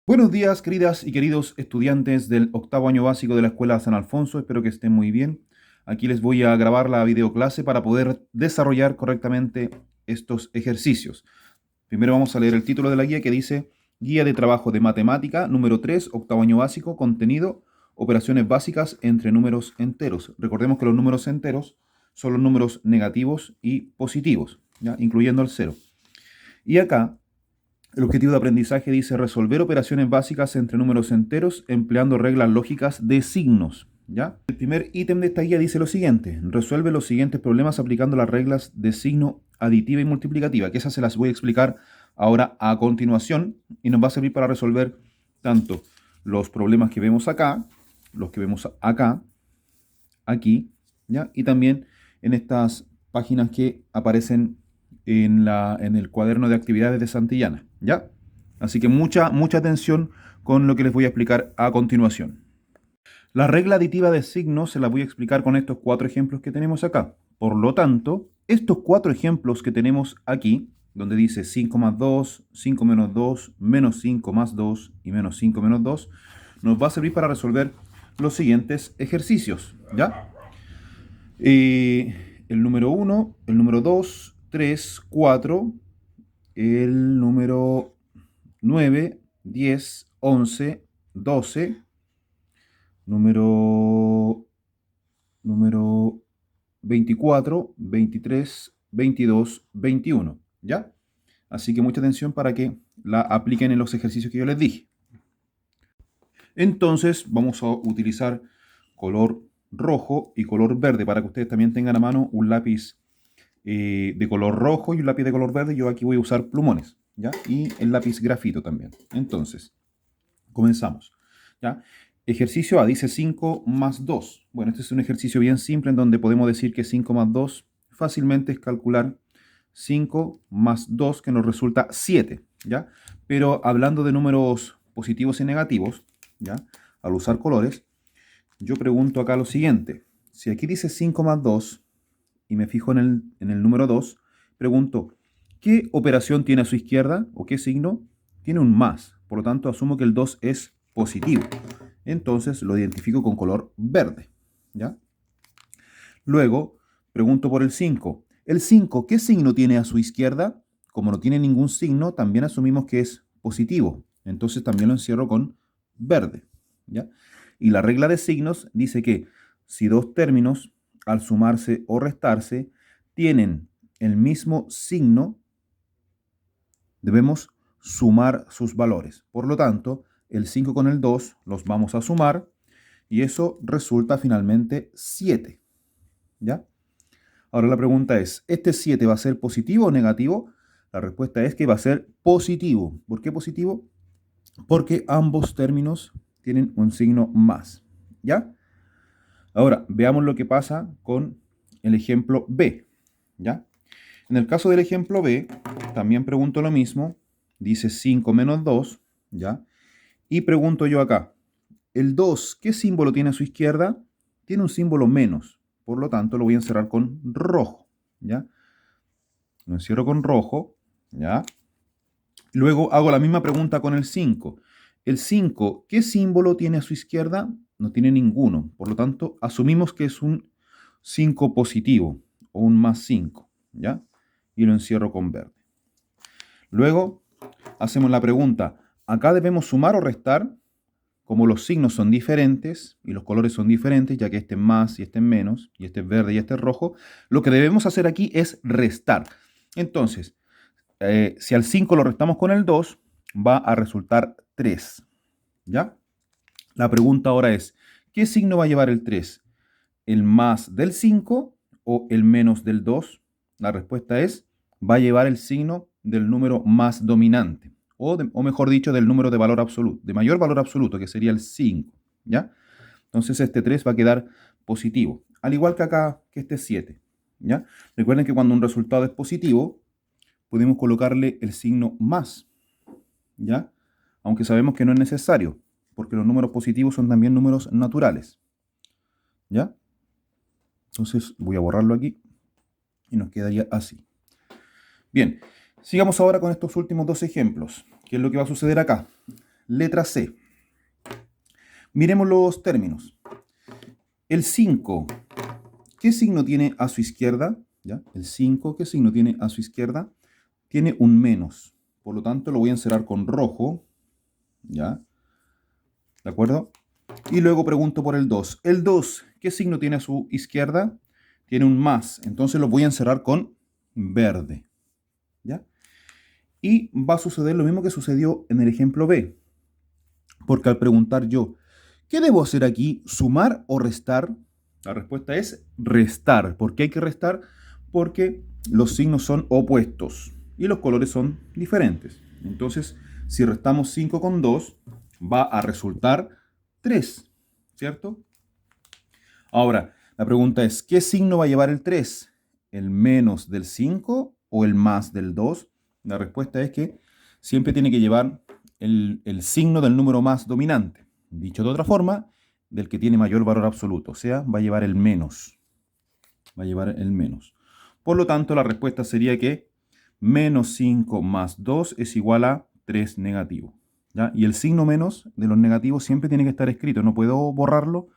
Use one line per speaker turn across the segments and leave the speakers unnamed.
Buenos días, queridas y queridos estudiantes del octavo año básico de la Escuela San Alfonso. Espero que estén muy bien. Aquí les voy a grabar la videoclase para poder desarrollar correctamente estos ejercicios. Primero vamos a leer el título de la guía que dice Guía de Trabajo de Matemática número 3, octavo año básico, contenido, operaciones básicas entre números enteros. Recordemos que los números enteros son los números negativos y positivos, ¿ya? Incluyendo el cero. Y acá el objetivo de aprendizaje dice resolver operaciones básicas entre números enteros empleando reglas lógicas de signos. ¿Ya? El primer ítem de esta guía dice lo siguiente: resuelve los siguientes problemas aplicando las reglas de signo aditiva y multiplicativa, que esas se las voy a explicar ahora a continuación y nos va a servir para resolver tanto los problemas que vemos acá, los que vemos acá, aquí, ¿ya? Y también en estas páginas que aparecen en el cuaderno de actividades de Santillana, ¿ya? Así que mucha atención con lo que les voy a explicar a continuación. La regla aditiva de signos se la voy a explicar con estos 4 ejemplos que tenemos acá. Por lo tanto, estos 4 ejemplos que tenemos aquí, donde dice 5 más 2, 5 menos 2, menos 5 más 2 y menos 5 menos 2, nos va a servir para resolver los siguientes ejercicios, ¿ya? El número 1, el número 2, 3, 4, el número 9, 10, 11, 12, número 24, 23, 22, 21, ¿ya? Así que mucha atención para que la apliquen en los ejercicios que yo les dije. Entonces vamos a utilizar color rojo y color verde para que ustedes también tengan a mano un lápiz de color rojo y un lápiz de color verde. Yo aquí voy a usar plumones, ¿ya? Y el lápiz grafito también. Entonces, comenzamos, ¿ya? Ejercicio A dice 5 más 2. Bueno, este es un ejercicio bien simple en donde podemos decir que 5 más 2 fácilmente es calcular 5 más 2 que nos resulta 7, ¿ya? Pero hablando de números positivos y negativos, ¿ya? Al usar colores, yo pregunto acá lo siguiente. Si aquí dice 5 más 2 y me fijo en el número 2, pregunto, ¿qué operación tiene a su izquierda o qué signo? Tiene un más, por lo tanto asumo que el 2 es positivo. Entonces lo identifico con color verde, ¿ya? Luego pregunto por el 5. El 5, ¿qué signo tiene a su izquierda? Como no tiene ningún signo, también asumimos que es positivo. Entonces también lo encierro con verde, ¿ya? Y la regla de signos dice que si dos términos, al sumarse o restarse, tienen el mismo signo, debemos sumar sus valores. Por lo tanto, el 5 con el 2 los vamos a sumar y eso resulta finalmente 7, ¿ya? Ahora la pregunta es, ¿este 7 va a ser positivo o negativo? La respuesta es que va a ser positivo. ¿Por qué positivo? Porque ambos términos tienen un signo más, ¿ya? Ahora, veamos lo que pasa con el ejemplo B, ¿ya? En el caso del ejemplo B, también pregunto lo mismo. Dice 5 menos 2, ¿ya? Y pregunto yo acá, el 2, ¿qué símbolo tiene a su izquierda? Tiene un símbolo menos. Por lo tanto, lo voy a encerrar con rojo, ¿ya? Lo encierro con rojo, ¿ya? Luego hago la misma pregunta con el 5. El 5, ¿qué símbolo tiene a su izquierda? No tiene ninguno. Por lo tanto, asumimos que es un 5 positivo o un más 5, ¿ya? Y lo encierro con verde. Luego hacemos la pregunta, ¿acá debemos sumar o restar? Como los signos son diferentes y los colores son diferentes, ya que este es más y este es menos, y este es verde y este es rojo, lo que debemos hacer aquí es restar. Entonces, si al 5 lo restamos con el 2, va a resultar 3, ¿ya? La pregunta ahora es, ¿qué signo va a llevar el 3? ¿El más del 5 o el menos del 2? La respuesta es, va a llevar el signo del número más dominante, o mejor dicho, del número de valor absoluto, de mayor valor absoluto, que sería el 5, ¿ya? Entonces este 3 va a quedar positivo, al igual que acá, que este 7, ¿ya? Recuerden que cuando un resultado es positivo, podemos colocarle el signo más, ¿ya? Aunque sabemos que no es necesario, porque los números positivos son también números naturales, ¿ya? Entonces voy a borrarlo aquí y nos quedaría así. Bien, sigamos ahora con estos últimos dos ejemplos. ¿Qué es lo que va a suceder acá? letra C. Miremos los términos. El 5, ¿qué signo tiene a su izquierda? ¿Ya? El 5, ¿qué signo tiene a su izquierda? Tiene un menos. Por lo tanto, lo voy a encerrar con rojo. ¿Ya? ¿De acuerdo? Y luego pregunto por el 2. El 2, ¿qué signo tiene a su izquierda? Tiene un más. Entonces lo voy a encerrar con verde. ¿Ya? Y va a suceder lo mismo que sucedió en el ejemplo B. Porque al preguntar yo, ¿qué debo hacer aquí? ¿Sumar o restar? La respuesta es restar. ¿Por qué hay que restar? Porque los signos son opuestos y los colores son diferentes. Entonces, si restamos 5 con 2, va a resultar 3, ¿cierto? Ahora, la pregunta es, ¿qué signo va a llevar el 3? ¿El menos del 5 o el más del 2? La respuesta es que siempre tiene que llevar el signo del número más dominante. Dicho de otra forma, del que tiene mayor valor absoluto. O sea, va a llevar el menos. Va a llevar el menos. Por lo tanto, la respuesta sería que menos 5 más 2 es igual a 3 negativo. ¿Ya? Y el signo menos de los negativos siempre tiene que estar escrito. No puedo borrarlo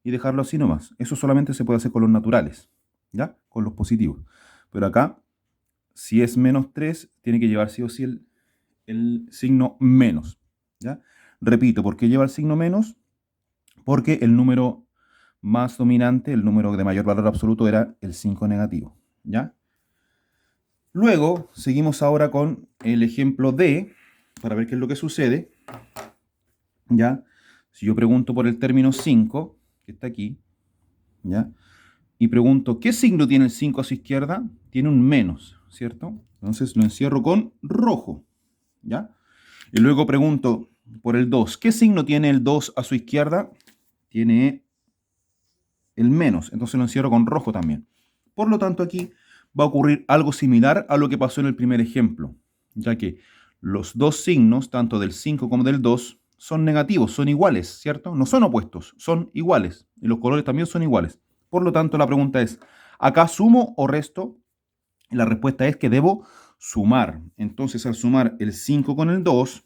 y dejarlo así nomás. Eso solamente se puede hacer con los naturales, ¿ya? Con los positivos. Pero acá, si es menos 3, tiene que llevar sí o sí el signo menos, ¿ya? Repito, ¿por qué lleva el signo menos? Porque el número más dominante, el número de mayor valor absoluto, era el 5 negativo, ¿ya? Luego, seguimos ahora con el ejemplo D, para ver qué es lo que sucede, ¿ya? Si yo pregunto por el término 5, que está aquí, ¿ya? Y pregunto, ¿qué signo tiene el 5 a su izquierda? Tiene un menos, ¿cierto? Entonces lo encierro con rojo, ¿ya? Y luego pregunto por el 2, ¿qué signo tiene el 2 a su izquierda? Tiene el menos, entonces lo encierro con rojo también. Por lo tanto, aquí va a ocurrir algo similar a lo que pasó en el primer ejemplo, ya que los dos signos, tanto del 5 como del 2, son negativos, son iguales, ¿cierto? No son opuestos, son iguales. Y los colores también son iguales. Por lo tanto, la pregunta es, ¿acá sumo o resto? La respuesta es que debo sumar. Entonces, al sumar el 5 con el 2,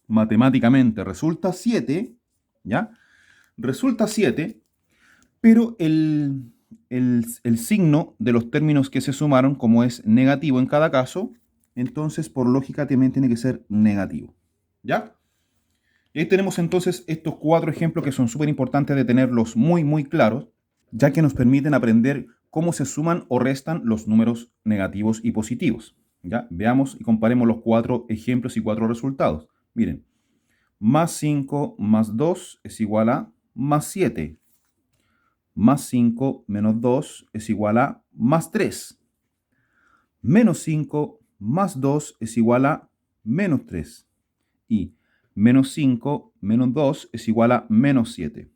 matemáticamente resulta 7, ¿ya? Resulta 7, pero el signo de los términos que se sumaron, como es negativo en cada caso, entonces por lógica también tiene que ser negativo, ¿ya? Y ahí tenemos entonces estos 4 ejemplos que son súper importantes de tenerlos muy, muy claros, ya que nos permiten aprender cómo se suman o restan los números negativos y positivos. ¿Ya? Veamos y comparemos los 4 ejemplos y 4 resultados. Miren, más 5 más 2 es igual a más 7. Más 5 menos 2 es igual a más 3. Menos 5 más 2 es igual a menos 3. Y menos 5 menos 2 es igual a menos 7.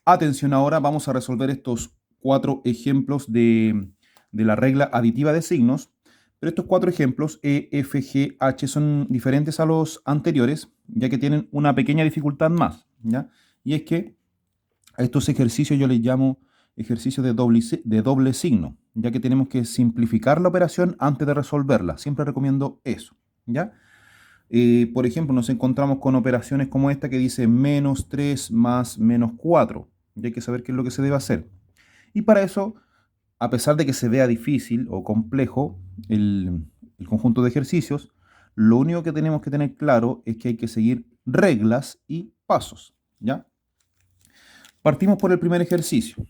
Atención, ahora vamos a resolver estos 4 ejemplos de la regla aditiva de signos. Pero estos 4 ejemplos, E, F, G, H, son diferentes a los anteriores, ya que tienen una pequeña dificultad más, ¿ya? Y es que a estos ejercicios yo les llamo ejercicios de doble signo, ya que tenemos que simplificar la operación antes de resolverla. Siempre recomiendo eso, ¿ya? Por ejemplo, nos encontramos con operaciones como esta que dice menos 3 más menos 4. Y hay que saber qué es lo que se debe hacer. Y para eso, a pesar de que se vea difícil o complejo el conjunto de ejercicios, lo único que tenemos que tener claro es que hay que seguir reglas y pasos, ¿ya? Partimos por el primer ejercicio.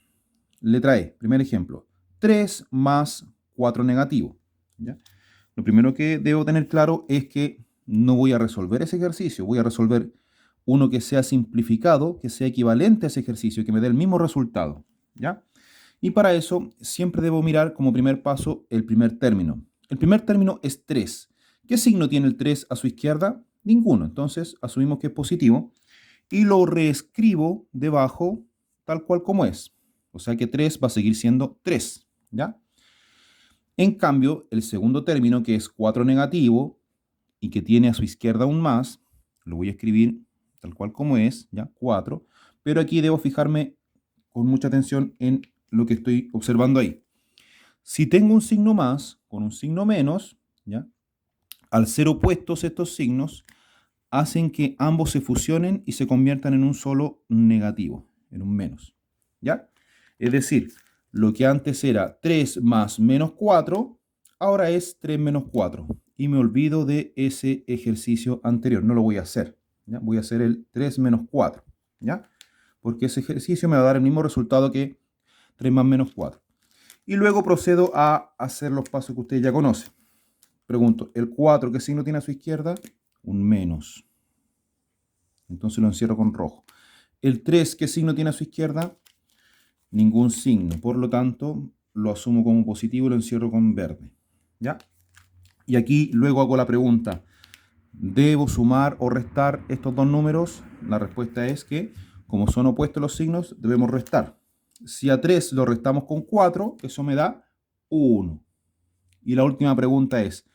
Letra E, primer ejemplo. 3 más 4 negativo, ¿ya? Lo primero que debo tener claro es que no voy a resolver ese ejercicio, voy a resolver uno que sea simplificado, que sea equivalente a ese ejercicio, que me dé el mismo resultado, ¿ya? Y para eso siempre debo mirar como primer paso el primer término. El primer término es 3. ¿Qué signo tiene el 3 a su izquierda? Ninguno. Entonces asumimos que es positivo y lo reescribo debajo tal cual como es. O sea que 3 va a seguir siendo 3, ¿ya? En cambio, el segundo término, que es 4 negativo y que tiene a su izquierda un más, lo voy a escribir tal cual como es, ¿ya? 4. Pero aquí debo fijarme con mucha atención en lo que estoy observando ahí. Si tengo un signo más con un signo menos, ¿ya? Al ser opuestos estos signos, hacen que ambos se fusionen y se conviertan en un solo negativo, en un menos. ¿Ya? Es decir, lo que antes era 3 más menos 4, ahora es 3 menos 4. Y me olvido de ese ejercicio anterior, no lo voy a hacer. ¿Ya? Voy a hacer el 3 menos 4. ¿Ya? Porque ese ejercicio me va a dar el mismo resultado que 3 más menos 4. Y luego procedo a hacer los pasos que ustedes ya conocen. Pregunto, ¿el 4 qué signo tiene a su izquierda? Un menos. Entonces lo encierro con rojo. ¿El 3 qué signo tiene a su izquierda? Ningún signo. Por lo tanto, lo asumo como positivo y lo encierro con verde. ¿Ya? Y aquí luego hago la pregunta, ¿debo sumar o restar estos dos números? La respuesta es que, como son opuestos los signos, debemos restar. Si a 3 lo restamos con 4, eso me da 1. Y la última pregunta es,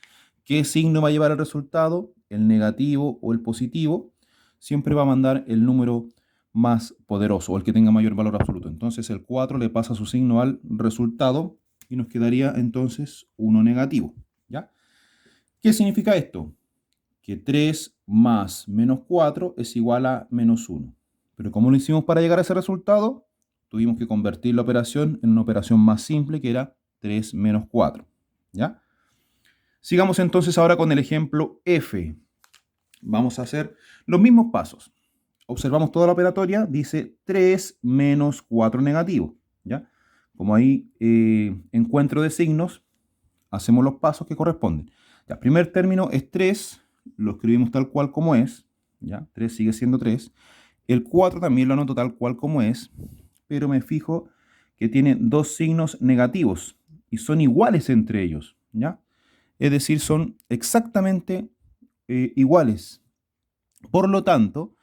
¿qué signo va a llevar el resultado? ¿El negativo o el positivo? Siempre va a mandar el número más poderoso o el que tenga mayor valor absoluto. Entonces el 4 le pasa su signo al resultado y nos quedaría entonces 1 negativo. ¿Ya? ¿Qué significa esto? Que 3 más menos 4 es igual a menos 1. Pero ¿cómo lo hicimos para llegar a ese resultado? Tuvimos que convertir la operación en una operación más simple que era 3 menos 4. ¿Ya? Sigamos entonces ahora con el ejemplo F. Vamos a hacer los mismos pasos. Observamos toda la operatoria, dice 3 menos 4 negativo. ¿Ya? Como ahí encuentro de signos, hacemos los pasos que corresponden. Ya, primer término es 3, lo escribimos tal cual como es. ¿Ya? 3 sigue siendo 3. El 4 también lo anoto tal cual como es, pero me fijo que tiene dos signos negativos y son iguales entre ellos. ¿Ya? Es decir, son exactamente iguales. Por lo tanto,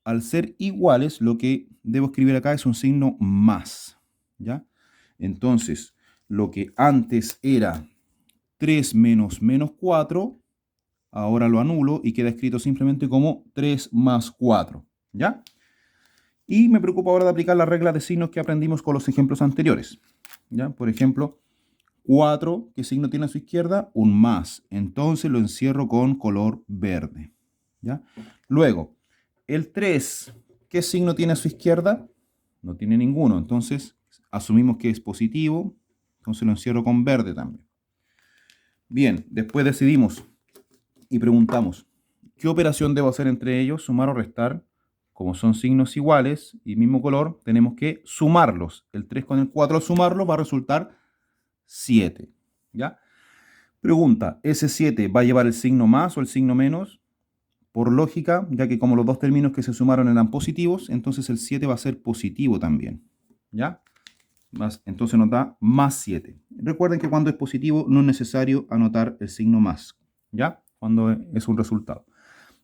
al ser iguales, lo que debo escribir acá es un signo más. ¿Ya? Entonces, lo que antes era 3 menos menos 4, ahora lo anulo y queda escrito simplemente como 3 más 4. ¿Ya? Y me preocupa ahora de aplicar la regla de signos que aprendimos con los ejemplos anteriores. ¿Ya? Por ejemplo, 4, ¿qué signo tiene a su izquierda? Un más. Entonces lo encierro con color verde. ¿Ya? Luego, el 3, ¿qué signo tiene a su izquierda? No tiene ninguno. Entonces asumimos que es positivo. Entonces lo encierro con verde también. Bien, después decidimos y preguntamos, ¿qué operación debo hacer entre ellos? ¿Sumar o restar? Como son signos iguales y mismo color, tenemos que sumarlos. El 3 con el 4 al sumarlos va a resultar 7. ¿Ya? Pregunta, ¿ese 7 va a llevar el signo más o el signo menos? Por lógica, ya que como los dos términos que se sumaron eran positivos, entonces el 7 va a ser positivo también. ¿Ya? Entonces nos da más 7. Recuerden que cuando es positivo no es necesario anotar el signo más. ¿Ya? Cuando es un resultado.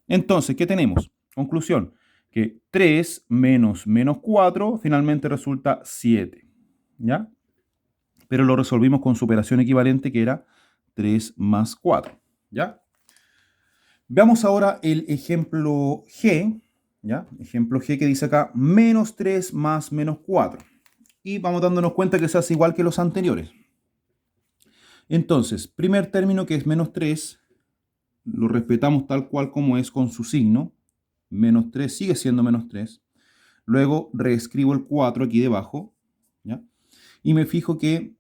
Entonces, ¿qué tenemos? Conclusión, que 3 menos menos 4 finalmente resulta 7. ¿Ya? Pero lo resolvimos con su operación equivalente que era 3 más 4. ¿Ya? Veamos ahora el ejemplo G. ¿Ya? Ejemplo G que dice acá menos 3 más menos 4. Y vamos dándonos cuenta que se hace igual que los anteriores. Entonces, primer término que es menos 3, lo respetamos tal cual como es con su signo. Menos 3 sigue siendo menos 3. Luego reescribo el 4 aquí debajo. ¿Ya? Y me fijo que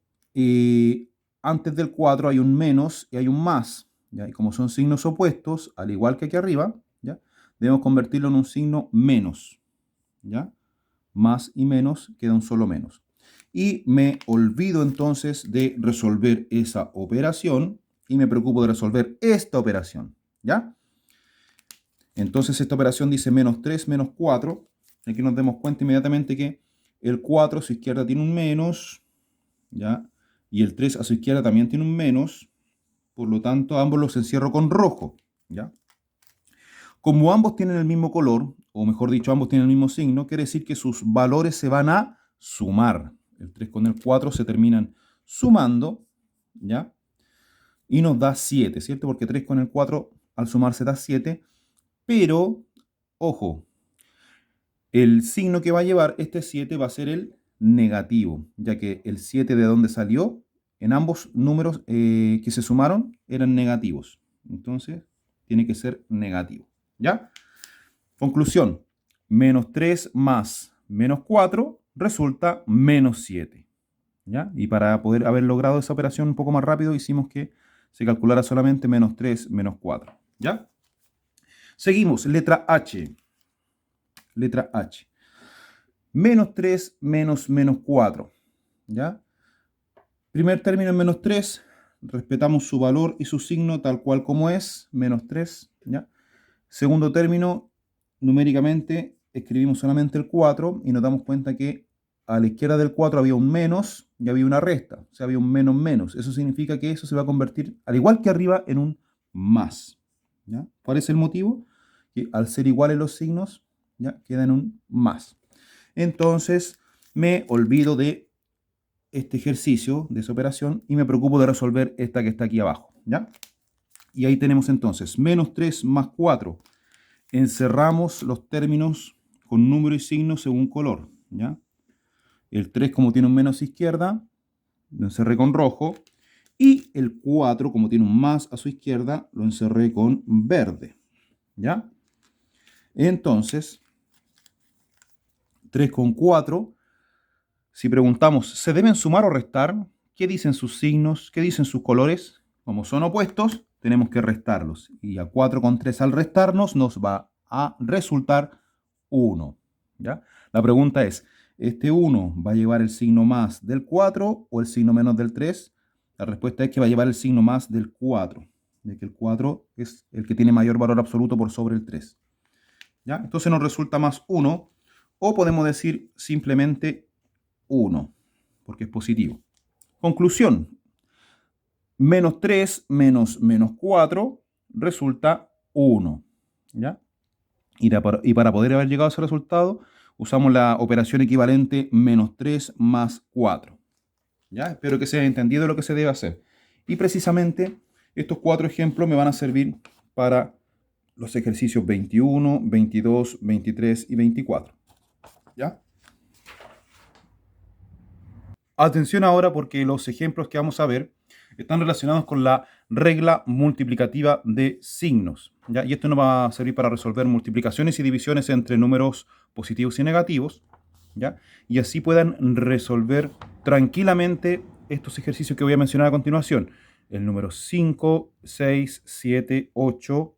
antes del 4 hay un menos y hay un más. ¿Ya? Y como son signos opuestos, al igual que aquí arriba, ¿ya? Debemos convertirlo en un signo menos. ¿Ya? Más y menos queda un solo menos. Y me olvido entonces de resolver esa operación y me preocupo de resolver esta operación. ¿Ya? Entonces esta operación dice menos 3 menos 4. Aquí nos damos cuenta inmediatamente que el 4 a su izquierda tiene un menos, ¿ya? Y el 3 a su izquierda también tiene un menos. Por lo tanto, ambos los encierro con rojo, ¿ya? Como ambos tienen el mismo color, o mejor dicho, ambos tienen el mismo signo, quiere decir que sus valores se van a sumar. El 3 con el 4 se terminan sumando, ¿ya? Y nos da 7, ¿cierto? Porque 3 con el 4 al sumarse da 7. Pero, ojo, el signo que va a llevar este 7 va a ser el negativo, ya que el 7 de donde salió, en ambos números que se sumaron, eran negativos. Entonces, tiene que ser negativo. ¿Ya? Conclusión, menos 3 más menos 4 resulta menos 7. ¿Ya? Y para poder haber logrado esa operación un poco más rápido, hicimos que se calculara solamente menos 3 menos 4. ¿Ya? Seguimos, letra H. Letra H. Menos 3 menos menos 4. ¿Ya? Primer término en menos 3, respetamos su valor y su signo tal cual como es, menos 3. ¿Ya? Segundo término, numéricamente escribimos solamente el 4 y nos damos cuenta que a la izquierda del 4 había un menos y había una resta, o sea, había un menos menos. Eso significa que eso se va a convertir, al igual que arriba, en un más. ¿Ya? ¿Cuál es el motivo? Que al ser iguales los signos, ¿ya? Queda en un más. Entonces, me olvido de este ejercicio, de esa operación, y me preocupo de resolver esta que está aquí abajo. ¿Ya? Y ahí tenemos entonces menos 3 más 4. Encerramos los términos con número y signo según color. ¿Ya? El 3, como tiene un menos izquierda, lo encerré con rojo. Y el 4, como tiene un más a su izquierda, lo encerré con verde. ¿Ya? Entonces, 3 con 4, si preguntamos, ¿se deben sumar o restar? ¿Qué dicen sus signos? ¿Qué dicen sus colores? Como son opuestos, tenemos que restarlos. Y a 4 con 3 al restarnos nos va a resultar 1. ¿Ya? La pregunta es, ¿este 1 va a llevar el signo más del 4 o el signo menos del 3? La respuesta es que va a llevar el signo más del 4, ya que el 4 es el que tiene mayor valor absoluto por sobre el 3. ¿Ya? Entonces nos resulta más 1, o podemos decir simplemente 1, porque es positivo. Conclusión, menos 3 menos menos 4 resulta 1. ¿Ya? Y para poder haber llegado a ese resultado, usamos la operación equivalente menos 3 más 4. ¿Ya? Espero que se haya entendido lo que se debe hacer. Y precisamente estos 4 ejemplos me van a servir para los ejercicios 21, 22, 23 y 24. ¿Ya? Atención ahora porque los ejemplos que vamos a ver están relacionados con la regla multiplicativa de signos. ¿Ya? Y esto nos va a servir para resolver multiplicaciones y divisiones entre números positivos y negativos. ¿Ya? Y así puedan resolver tranquilamente estos ejercicios que voy a mencionar a continuación. El número 5, 6, 7, 8,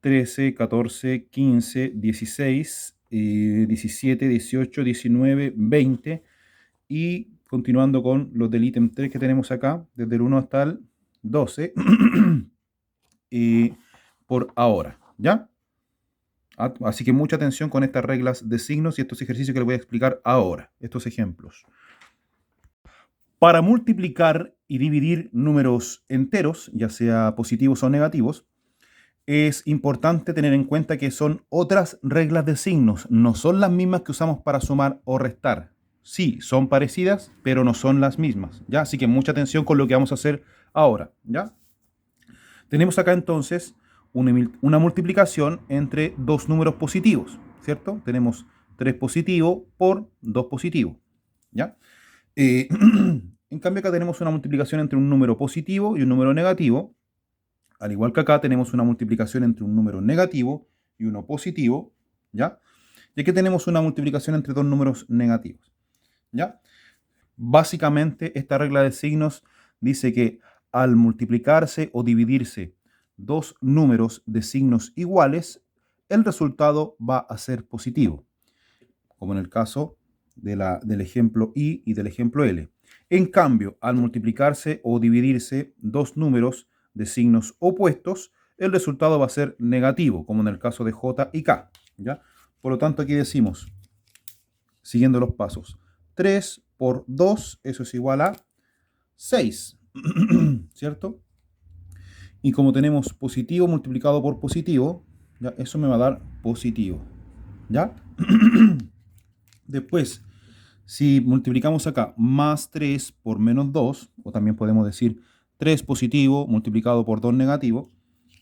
13, 14, 15, 16, 17, 18, 19, 20 y continuando con los del ítem 3 que tenemos acá, desde el 1 hasta el 12, por ahora, ¿ya? Así que mucha atención con estas reglas de signos y estos ejercicios que les voy a explicar ahora, estos ejemplos. Para multiplicar y dividir números enteros, ya sea positivos o negativos, es importante tener en cuenta que son otras reglas de signos, no son las mismas que usamos para sumar o restar. Sí, son parecidas, pero no son las mismas, ¿ya? Así que mucha atención con lo que vamos a hacer ahora, ¿ya? Tenemos acá entonces una multiplicación entre dos números positivos, ¿cierto? Tenemos 3 positivo por 2 positivo, ¿ya? En cambio acá tenemos una multiplicación entre un número positivo y un número negativo, al igual que acá tenemos una multiplicación entre un número negativo y uno positivo, ¿ya? Y aquí tenemos una multiplicación entre dos números negativos, ¿ya? Básicamente, esta regla de signos dice que al multiplicarse o dividirse dos números de signos iguales, el resultado va a ser positivo, como en el caso del ejemplo I y del ejemplo L. En cambio, al multiplicarse o dividirse dos números de signos opuestos, el resultado va a ser negativo, como en el caso de J y K, ¿ya? Por lo tanto, aquí decimos, siguiendo los pasos, 3 por 2, eso es igual a 6, ¿cierto? Y como tenemos positivo multiplicado por positivo, ¿ya? Eso me va a dar positivo, ¿ya? Después, si multiplicamos acá más 3 por menos 2, o también podemos decir 3 positivo multiplicado por 2 negativo,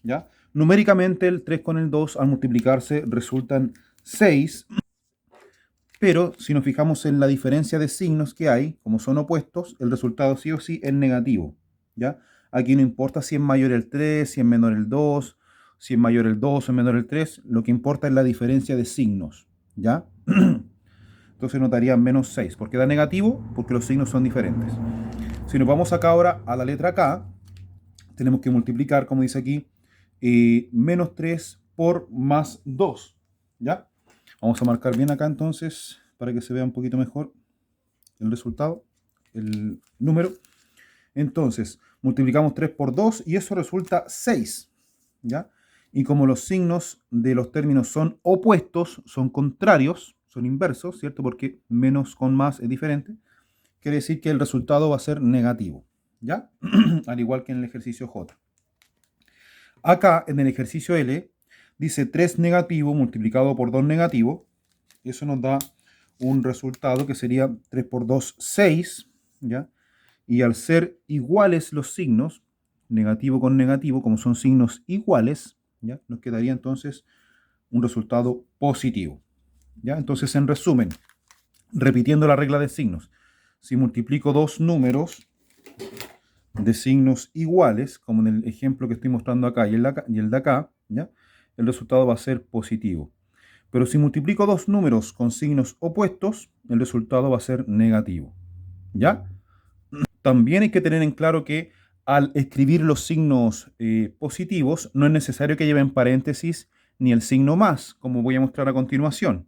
¿ya? Numéricamente el 3 con el 2 al multiplicarse resultan 6, pero si nos fijamos en la diferencia de signos que hay, como son opuestos, el resultado sí o sí es negativo, ¿ya? Aquí no importa si es mayor el 3, si es menor el 2, si es mayor el 2 o menor el 3, lo que importa es la diferencia de signos, ¿ya? Entonces notaría menos 6. ¿Por qué da negativo? Porque los signos son diferentes. Si nos vamos acá ahora a la letra K, tenemos que multiplicar, como dice aquí, menos 3 por más 2, ¿ya? Vamos a marcar bien acá entonces, para que se vea un poquito mejor el resultado, el número. Entonces, multiplicamos 3 por 2 y eso resulta 6, ¿ya? Y como los signos de los términos son opuestos, son contrarios, son inversos, ¿cierto? Porque menos con más es diferente, quiere decir que el resultado va a ser negativo, ¿ya? Al igual que en el ejercicio J. Acá, en el ejercicio L, dice 3 negativo multiplicado por 2 negativo. Eso nos da un resultado que sería 3 por 2, 6, ¿ya? Y al ser iguales los signos, negativo con negativo, como son signos iguales, ¿ya? Nos quedaría entonces un resultado positivo, ¿ya? Entonces, en resumen, repitiendo la regla de signos, si multiplico dos números de signos iguales, como en el ejemplo que estoy mostrando acá y el de acá, ¿ya? El resultado va a ser positivo. Pero si multiplico dos números con signos opuestos, el resultado va a ser negativo, ¿ya? También hay que tener en claro que al escribir los signos positivos, no es necesario que lleven paréntesis ni el signo más, como voy a mostrar a continuación.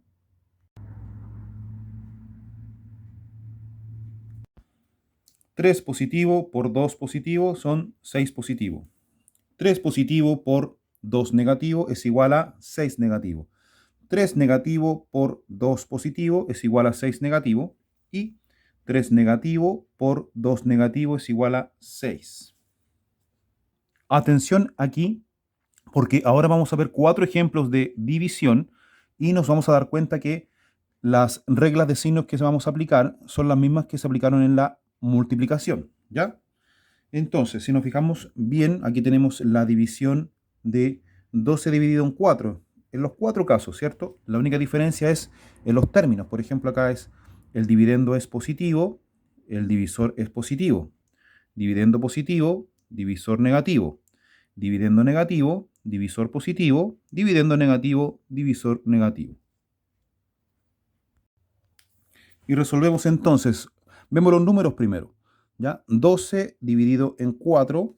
3 positivo por 2 positivo son 6 positivo. 3 positivo por 2 negativo es igual a 6 negativo. 3 negativo por 2 positivo es igual a 6 negativo. Y 3 negativo por 2 negativo es igual a 6. Atención aquí, porque ahora vamos a ver 4 ejemplos de división y nos vamos a dar cuenta que las reglas de signos que vamos a aplicar son las mismas que se aplicaron en la multiplicación, ¿ya? Entonces, si nos fijamos bien, aquí tenemos la división de 12 dividido en 4. En los 4 casos, ¿cierto? La única diferencia es en los términos. Por ejemplo, acá es el dividendo es positivo, el divisor es positivo. Dividendo positivo, divisor negativo. Dividendo negativo, divisor positivo. Dividendo negativo, divisor negativo. Y resolvemos entonces. Vemos los números primero, ¿ya? 12 dividido en 4,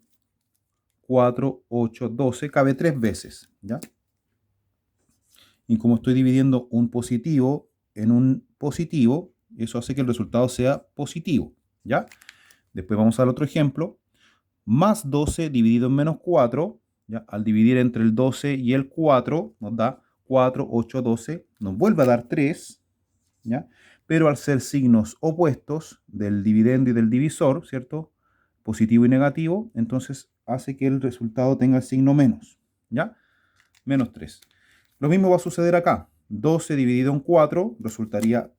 4, 8, 12, cabe 3 veces, ¿ya? Y como estoy dividiendo un positivo en un positivo, eso hace que el resultado sea positivo, ¿ya? Después vamos al otro ejemplo. Más 12 dividido en menos 4, ¿ya? Al dividir entre el 12 y el 4, nos da 4, 8, 12, nos vuelve a dar 3, ¿ya? Pero al ser signos opuestos del dividendo y del divisor, ¿cierto? Positivo y negativo, entonces hace que el resultado tenga el signo menos, ¿ya? Menos 3. Lo mismo va a suceder acá. 12 dividido en 4 resultaría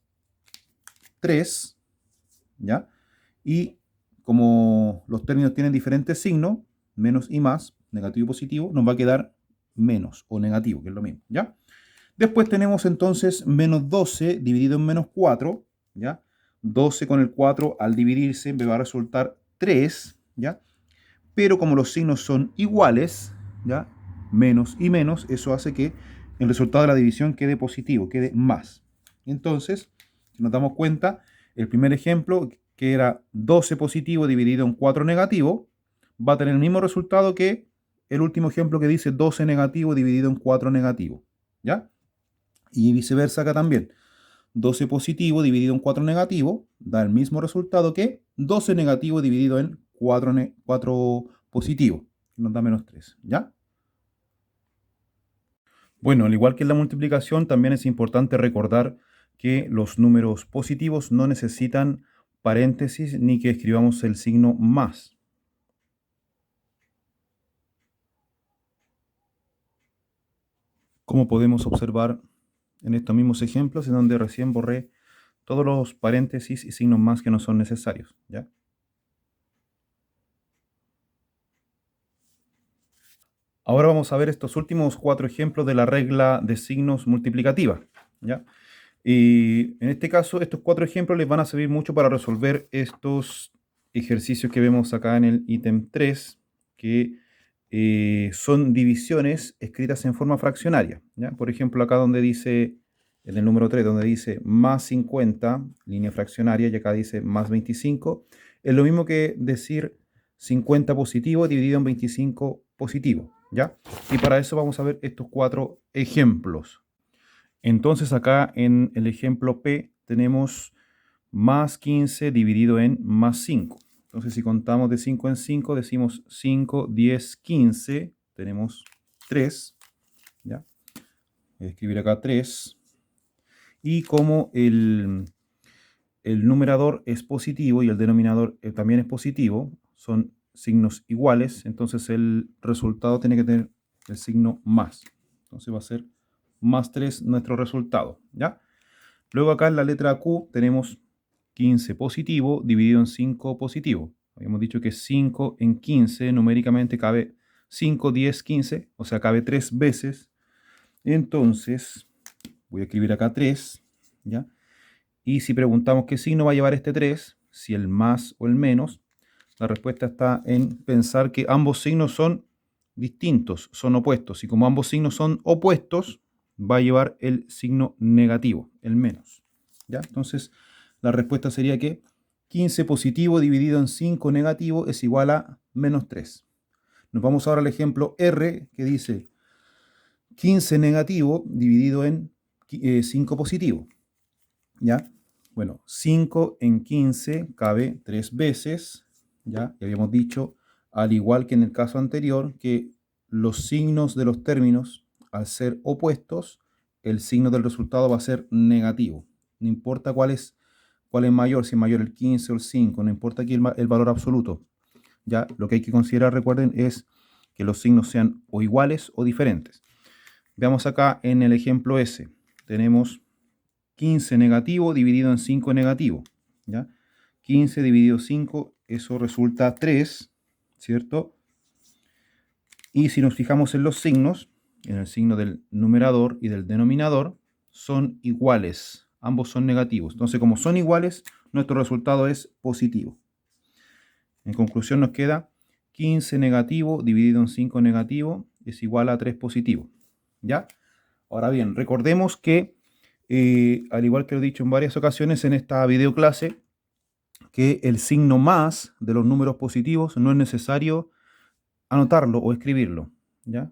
3, ¿ya? Y como los términos tienen diferentes signos, menos y más, negativo y positivo, nos va a quedar menos o negativo, que es lo mismo, ¿ya? Después tenemos entonces menos 12 dividido en menos 4, ¿ya? 12 con el 4 al dividirse me va a resultar 3, ¿ya? Pero como los signos son iguales, ¿ya? Menos y menos, eso hace que el resultado de la división quede positivo, quede más. Entonces, si nos damos cuenta, el primer ejemplo, que era 12 positivo dividido en 4 negativo, va a tener el mismo resultado que el último ejemplo que dice 12 negativo dividido en 4 negativo, ¿ya? Y viceversa acá también. 12 positivo dividido en 4 negativo da el mismo resultado que 12 negativo dividido en 4 positivo. Nos da menos 3, ¿ya? Bueno, al igual que en la multiplicación, también es importante recordar que los números positivos no necesitan paréntesis ni que escribamos el signo más. Como podemos observar en estos mismos ejemplos, en donde recién borré todos los paréntesis y signos más que no son necesarios, ¿ya? Ahora vamos a ver estos últimos 4 ejemplos de la regla de signos multiplicativa, ¿ya? Y en este caso, estos 4 ejemplos les van a servir mucho para resolver estos ejercicios que vemos acá en el ítem 3, que son divisiones escritas en forma fraccionaria, ¿ya? Por ejemplo, acá donde dice, en el número 3, donde dice más 50, línea fraccionaria, y acá dice más 25, es lo mismo que decir 50 positivo dividido en 25 positivo, ¿ya? Y para eso vamos a ver estos 4 ejemplos. Entonces acá en el ejemplo P tenemos más 15 dividido en más 5. Entonces si contamos de 5 en 5, decimos 5, 10, 15. Tenemos 3. ¿Ya? Voy a escribir acá 3. Y como el numerador es positivo y el denominador también es positivo, son signos iguales, entonces el resultado tiene que tener el signo más. Entonces va a ser más 3 nuestro resultado, ¿ya? Luego acá en la letra Q tenemos 15 positivo dividido en 5 positivo. Habíamos dicho que 5 en 15 numéricamente cabe 5, 10, 15, o sea, cabe 3 veces. Entonces, voy a escribir acá 3, ¿ya? Y si preguntamos qué signo va a llevar este 3, si el más o el menos, la respuesta está en pensar que ambos signos son distintos, son opuestos. Y como ambos signos son opuestos, va a llevar el signo negativo, el menos. ¿Ya? Entonces, la respuesta sería que 15 positivo dividido en 5 negativo es igual a menos 3. Nos vamos ahora al ejemplo R, que dice 15 negativo dividido en 5 positivo. ¿Ya? Bueno, 5 en 15 cabe 3 veces, ¿ya? Y habíamos dicho, al igual que en el caso anterior, que los signos de los términos, al ser opuestos, el signo del resultado va a ser negativo. No importa cuál es mayor, si es mayor el 15 o el 5, no importa aquí el valor absoluto. ¿Ya? Lo que hay que considerar, recuerden, es que los signos sean o iguales o diferentes. Veamos acá en el ejemplo S. Tenemos 15 negativo dividido en 5 negativo, ¿ya? 15 dividido 5, eso resulta 3, ¿cierto? Y si nos fijamos en los signos, en el signo del numerador y del denominador, son iguales, ambos son negativos. Entonces, como son iguales, nuestro resultado es positivo. En conclusión nos queda 15 negativo dividido en 5 negativo es igual a 3 positivo, ¿ya? Ahora bien, recordemos que al igual que lo he dicho en varias ocasiones en esta videoclase, que el signo más de los números positivos no es necesario anotarlo o escribirlo, ¿ya?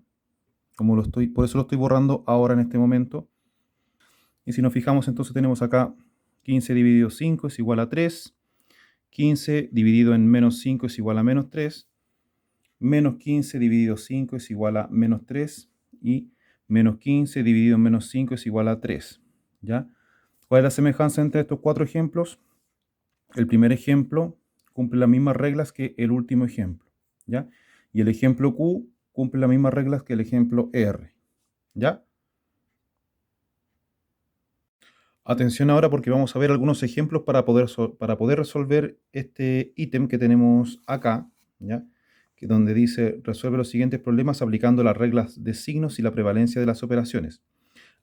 Por eso lo estoy borrando ahora en este momento. Y si nos fijamos, entonces tenemos acá 15 dividido 5 es igual a 3, 15 dividido en menos 5 es igual a menos 3, menos 15 dividido 5 es igual a menos 3 y menos 15 dividido en menos 5 es igual a 3, ¿ya? ¿Cuál es la semejanza entre estos 4 ejemplos? El primer ejemplo cumple las mismas reglas que el último ejemplo, ¿ya? Y el ejemplo Q cumple las mismas reglas que el ejemplo R, ¿ya? Atención ahora porque vamos a ver algunos ejemplos para poder resolver este ítem que tenemos acá, ¿ya? Que donde dice resuelve los siguientes problemas aplicando las reglas de signos y la prevalencia de las operaciones.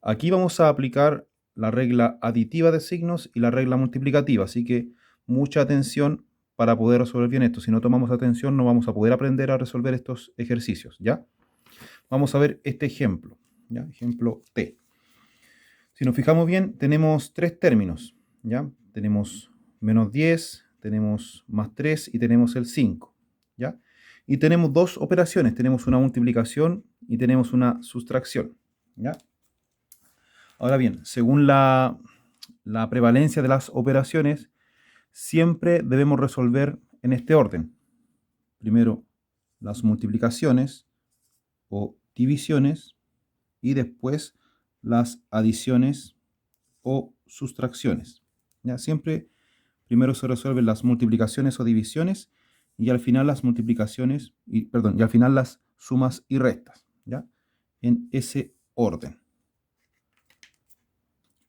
Aquí vamos a aplicar la regla aditiva de signos y la regla multiplicativa, así que mucha atención para poder resolver bien esto. Si no tomamos atención no vamos a poder aprender a resolver estos ejercicios, ¿ya? Vamos a ver este ejemplo, ¿ya? Ejemplo T. Si nos fijamos bien, tenemos 3 términos, ¿ya? Tenemos menos 10, tenemos más 3 y tenemos el 5, ¿ya? Y tenemos 2 operaciones, tenemos una multiplicación y tenemos una sustracción, ¿ya? Ahora bien, según la prevalencia de las operaciones, siempre debemos resolver en este orden. Primero las multiplicaciones o divisiones y después las adiciones o sustracciones. ¿Ya? Siempre primero se resuelven las multiplicaciones o divisiones y al final las multiplicaciones, y al final las sumas y restas, ¿ya? En ese orden.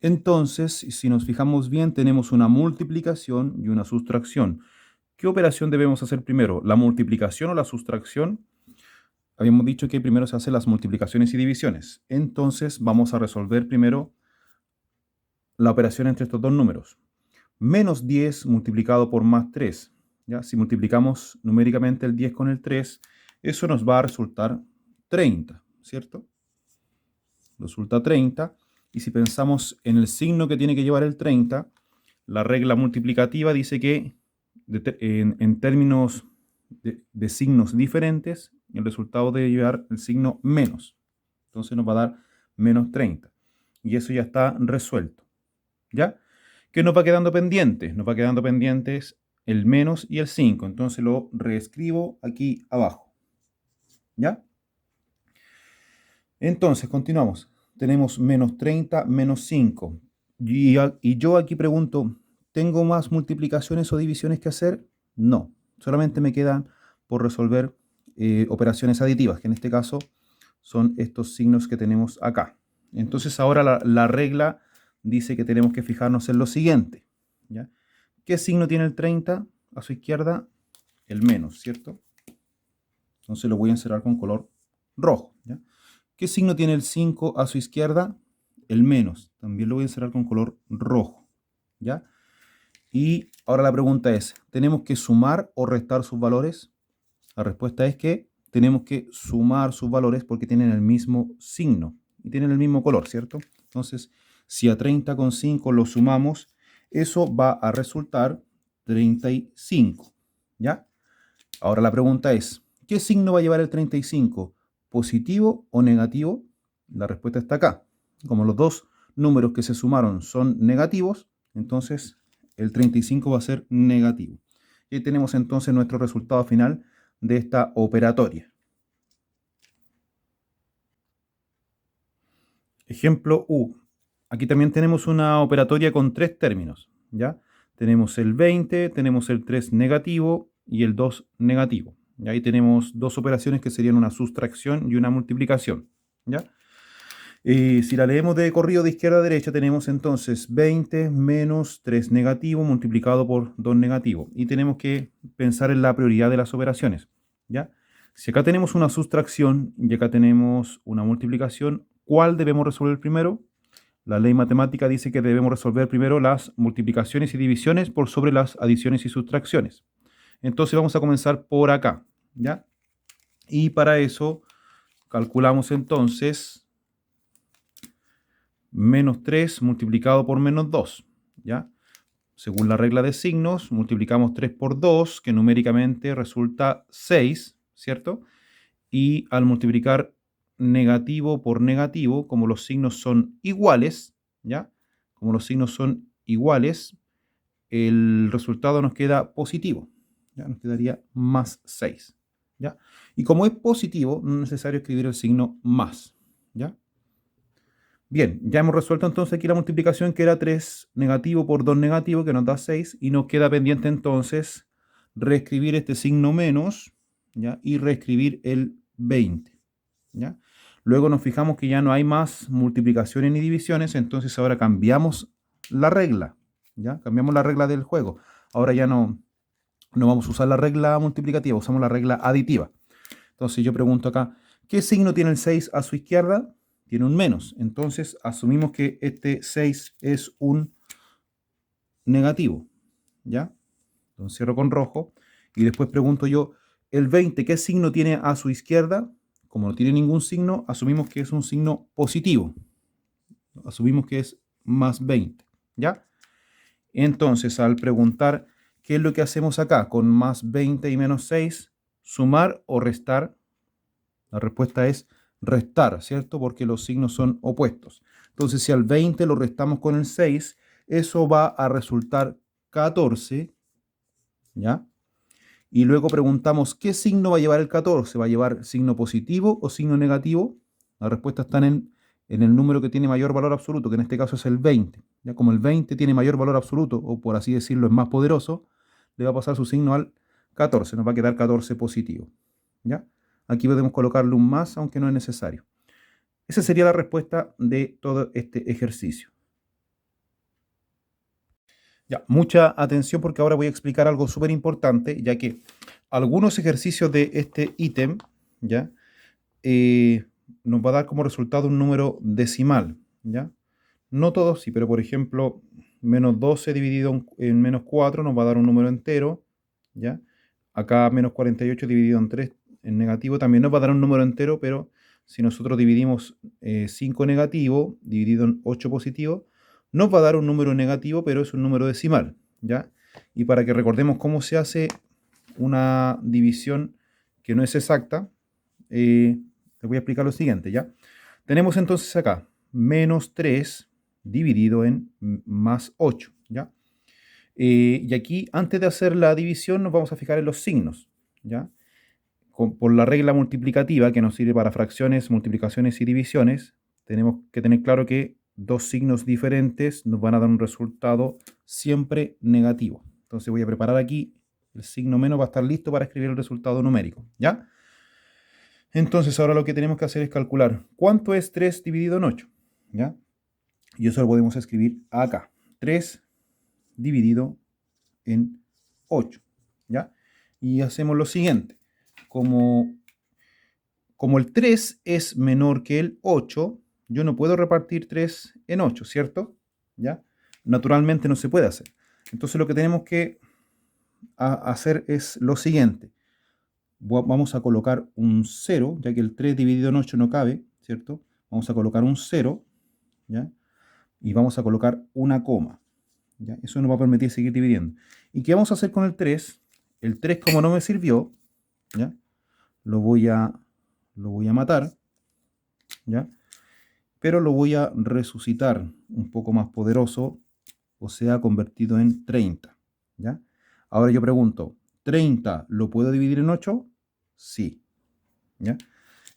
Entonces, si nos fijamos bien, tenemos una multiplicación y una sustracción. ¿Qué operación debemos hacer primero? ¿La multiplicación o la sustracción? Habíamos dicho que primero se hacen las multiplicaciones y divisiones. Entonces, vamos a resolver primero la operación entre estos dos números. Menos 10 multiplicado por más 3. ¿Ya? Si multiplicamos numéricamente el 10 con el 3, eso nos va a resultar 30, ¿cierto? Resulta 30. Y si pensamos en el signo que tiene que llevar el 30, la regla multiplicativa dice que en términos de signos diferentes, el resultado debe llevar el signo menos. Entonces nos va a dar menos 30. Y eso ya está resuelto. ¿Ya? ¿Qué nos va quedando pendiente? Nos va quedando pendientes el menos y el 5. Entonces lo reescribo aquí abajo. ¿Ya? Entonces, continuamos. Tenemos menos 30, menos 5. Y yo aquí pregunto, ¿tengo más multiplicaciones o divisiones que hacer? No. Solamente me quedan por resolver operaciones aditivas, que en este caso son estos signos que tenemos acá. Entonces ahora la regla dice que tenemos que fijarnos en lo siguiente. ¿Ya? ¿Qué signo tiene el 30 a su izquierda? El menos, ¿cierto? Entonces lo voy a encerrar con color rojo. ¿Ya? ¿Qué signo tiene el 5 a su izquierda? El menos. También lo voy a encerrar con color rojo. ¿Ya? Y ahora la pregunta es, ¿tenemos que sumar o restar sus valores? La respuesta es que tenemos que sumar sus valores porque tienen el mismo signo y tienen el mismo color, ¿cierto? Entonces, si a 30 con 5 lo sumamos, eso va a resultar 35. ¿Ya? Ahora la pregunta es, ¿qué signo va a llevar el 35? ¿Positivo o negativo? La respuesta está acá. Como los dos números que se sumaron son negativos, entonces el 35 va a ser negativo. Y ahí tenemos entonces nuestro resultado final de esta operatoria. Ejemplo U. Aquí también tenemos una operatoria con tres términos. ¿Ya? Tenemos el 20, tenemos el 3 negativo y el 2 negativo. Y ahí tenemos dos operaciones que serían una sustracción y una multiplicación. ¿Ya? Si la leemos de corrido de izquierda a derecha, tenemos entonces 20 menos 3 negativo multiplicado por 2 negativo. Y tenemos que pensar en la prioridad de las operaciones. ¿Ya? Si acá tenemos una sustracción y acá tenemos una multiplicación, ¿cuál debemos resolver primero? La ley matemática dice que debemos resolver primero las multiplicaciones y divisiones por sobre las adiciones y sustracciones. Entonces vamos a comenzar por acá, ¿ya? Y para eso calculamos entonces menos 3 multiplicado por menos 2, ¿ya? Según la regla de signos, multiplicamos 3 por 2, que numéricamente resulta 6, ¿cierto? Y al multiplicar negativo por negativo, como los signos son iguales, ¿ya? Como los signos son iguales, el resultado nos queda positivo, ¿ya? Nos quedaría más 6, ¿ya? Y como es positivo, no es necesario escribir el signo más, ¿ya? Bien, ya hemos resuelto entonces aquí la multiplicación que era 3 negativo por 2 negativo, que nos da 6, y nos queda pendiente entonces reescribir este signo menos, ¿ya? Y reescribir el 20, ¿ya? Luego nos fijamos que ya no hay más multiplicaciones ni divisiones, entonces ahora cambiamos la regla, ¿ya? Cambiamos la regla del juego. Ahora ya no vamos a usar la regla multiplicativa, usamos la regla aditiva. Entonces yo pregunto acá, ¿qué signo tiene el 6 a su izquierda? Tiene un menos. Entonces asumimos que este 6 es un negativo, ¿ya? Entonces cierro con rojo y después pregunto yo, ¿el 20 qué signo tiene a su izquierda? Como no tiene ningún signo, asumimos que es un signo positivo. Asumimos que es más 20, ¿ya? Entonces, al preguntar qué es lo que hacemos acá con más 20 y menos 6, sumar o restar, la respuesta es restar, ¿cierto? Porque los signos son opuestos. Entonces, si al 20 lo restamos con el 6, eso va a resultar 14, ¿ya? Y luego preguntamos, ¿qué signo va a llevar el 14? ¿Va a llevar signo positivo o signo negativo? La respuesta está en el número que tiene mayor valor absoluto, que en este caso es el 20. Ya como el 20 tiene mayor valor absoluto, o por así decirlo, es más poderoso, le va a pasar su signo al 14. Nos va a quedar 14 positivo. ¿Ya? Aquí podemos colocarle un más, aunque no es necesario. Esa sería la respuesta de todo este ejercicio. Ya, mucha atención porque ahora voy a explicar algo súper importante, ya que algunos ejercicios de este ítem, ¿ya? Nos va a dar como resultado un número decimal, ¿ya? No todos, sí, pero por ejemplo, menos 12 dividido en menos 4 nos va a dar un número entero, ¿ya? Acá menos 48 dividido en 3 en negativo también nos va a dar un número entero, pero si nosotros dividimos 5 negativo dividido en 8 positivo, nos va a dar un número negativo, pero es un número decimal, ¿ya? Y para que recordemos cómo se hace una división que no es exacta, les voy a explicar lo siguiente, ¿ya? Tenemos entonces acá menos 3 dividido en más 8, ¿ya? Y aquí, antes de hacer la división, nos vamos a fijar en los signos, ¿ya? Por la regla multiplicativa que nos sirve para fracciones, multiplicaciones y divisiones, tenemos que tener claro que dos signos diferentes nos van a dar un resultado siempre negativo. Entonces voy a preparar aquí el signo menos, va a estar listo para escribir el resultado numérico, ¿ya? Entonces ahora lo que tenemos que hacer es calcular cuánto es 3 dividido en 8, ¿ya? Y eso lo podemos escribir acá. 3 dividido en 8, ¿ya? Y hacemos lo siguiente. Como el 3 es menor que el 8, yo no puedo repartir 3 en 8, ¿cierto? ¿Ya? Naturalmente no se puede hacer. Entonces lo que tenemos que hacer es lo siguiente. Vamos a colocar un 0, ya que el 3 dividido en 8 no cabe, ¿cierto? Vamos a colocar un 0, ¿ya? Y vamos a colocar una coma, ¿ya? Eso nos va a permitir seguir dividiendo. ¿Y qué vamos a hacer con el 3? El 3, como no me sirvió, ¿ya? Lo voy a matar, ¿ya? Pero lo voy a resucitar un poco más poderoso, o sea, convertido en 30, ¿ya? Ahora yo pregunto, ¿30 lo puedo dividir en 8? Sí, ¿ya?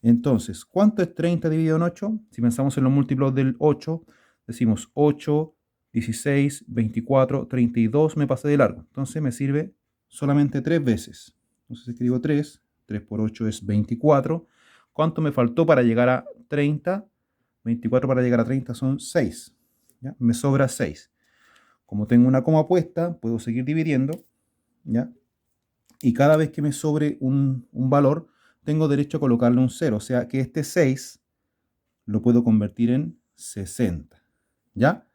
Entonces, ¿cuánto es 30 dividido en 8? Si pensamos en los múltiplos del 8, decimos 8, 16, 24, 32, me pasé de largo. Entonces me sirve solamente 3 veces. Entonces escribo 3, 3 por 8 es 24. ¿Cuánto me faltó para llegar a 30? 24 para llegar a 30 son 6, ¿ya? Me sobra 6. Como tengo una coma puesta, puedo seguir dividiendo, ¿ya? Y cada vez que me sobre un valor, tengo derecho a colocarle un 0. O sea que este 6 lo puedo convertir en 60, ¿ya?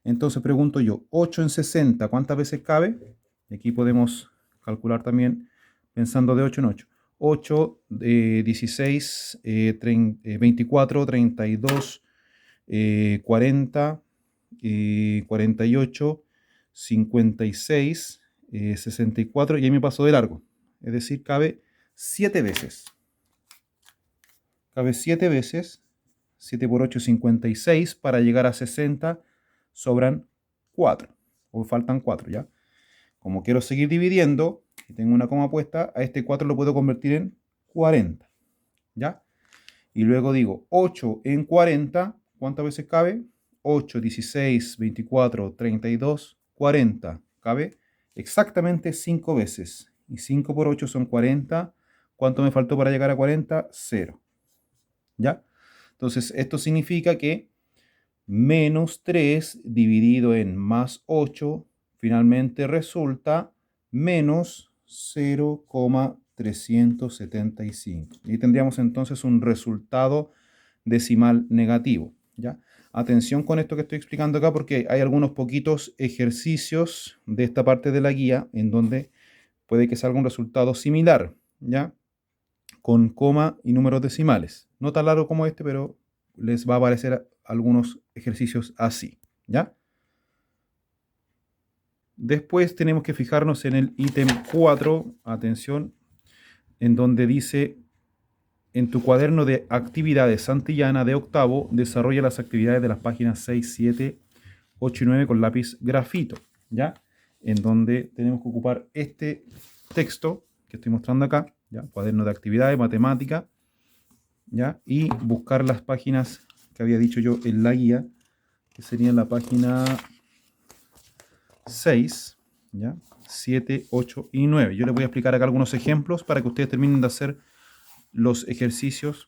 Entonces pregunto yo, 8 en 60, ¿cuántas veces cabe? Y aquí podemos calcular también pensando de 8 en 8. 8, 16, 24, 32, 40, 48, 56, 64 y ahí me paso de largo. Es decir, cabe 7 veces. Cabe 7 veces. 7 por 8 es 56. Para llegar a 60 sobran 4. O faltan 4, ¿ya? Como quiero seguir dividiendo y tengo una coma puesta, a este 4 lo puedo convertir en 40, ¿ya? Y luego digo 8 en 40, ¿cuántas veces cabe? 8, 16, 24, 32, 40. Cabe exactamente 5 veces. Y 5 por 8 son 40. ¿Cuánto me faltó para llegar a 40? 0. ¿Ya? Entonces, esto significa que menos 3 dividido en más 8 finalmente resulta menos 0,375. Y tendríamos entonces un resultado decimal negativo, ¿ya? Atención con esto que estoy explicando acá porque hay algunos poquitos ejercicios de esta parte de la guía en donde puede que salga un resultado similar, ¿ya? Con coma y números decimales. No tan largo como este, pero les va a aparecer algunos ejercicios así, ¿ya? Después tenemos que fijarnos en el ítem 4, atención, en donde dice, en tu cuaderno de actividades Santillana de octavo, desarrolla las actividades de las páginas 6, 7, 8 y 9 con lápiz grafito, ¿ya? En donde tenemos que ocupar este texto que estoy mostrando acá, ¿ya? Cuaderno de actividades, matemática, ¿ya? Y buscar las páginas que había dicho yo en la guía, que serían la página 6, ¿ya? 7, 8 y 9. Yo les voy a explicar acá algunos ejemplos para que ustedes terminen de hacer los ejercicios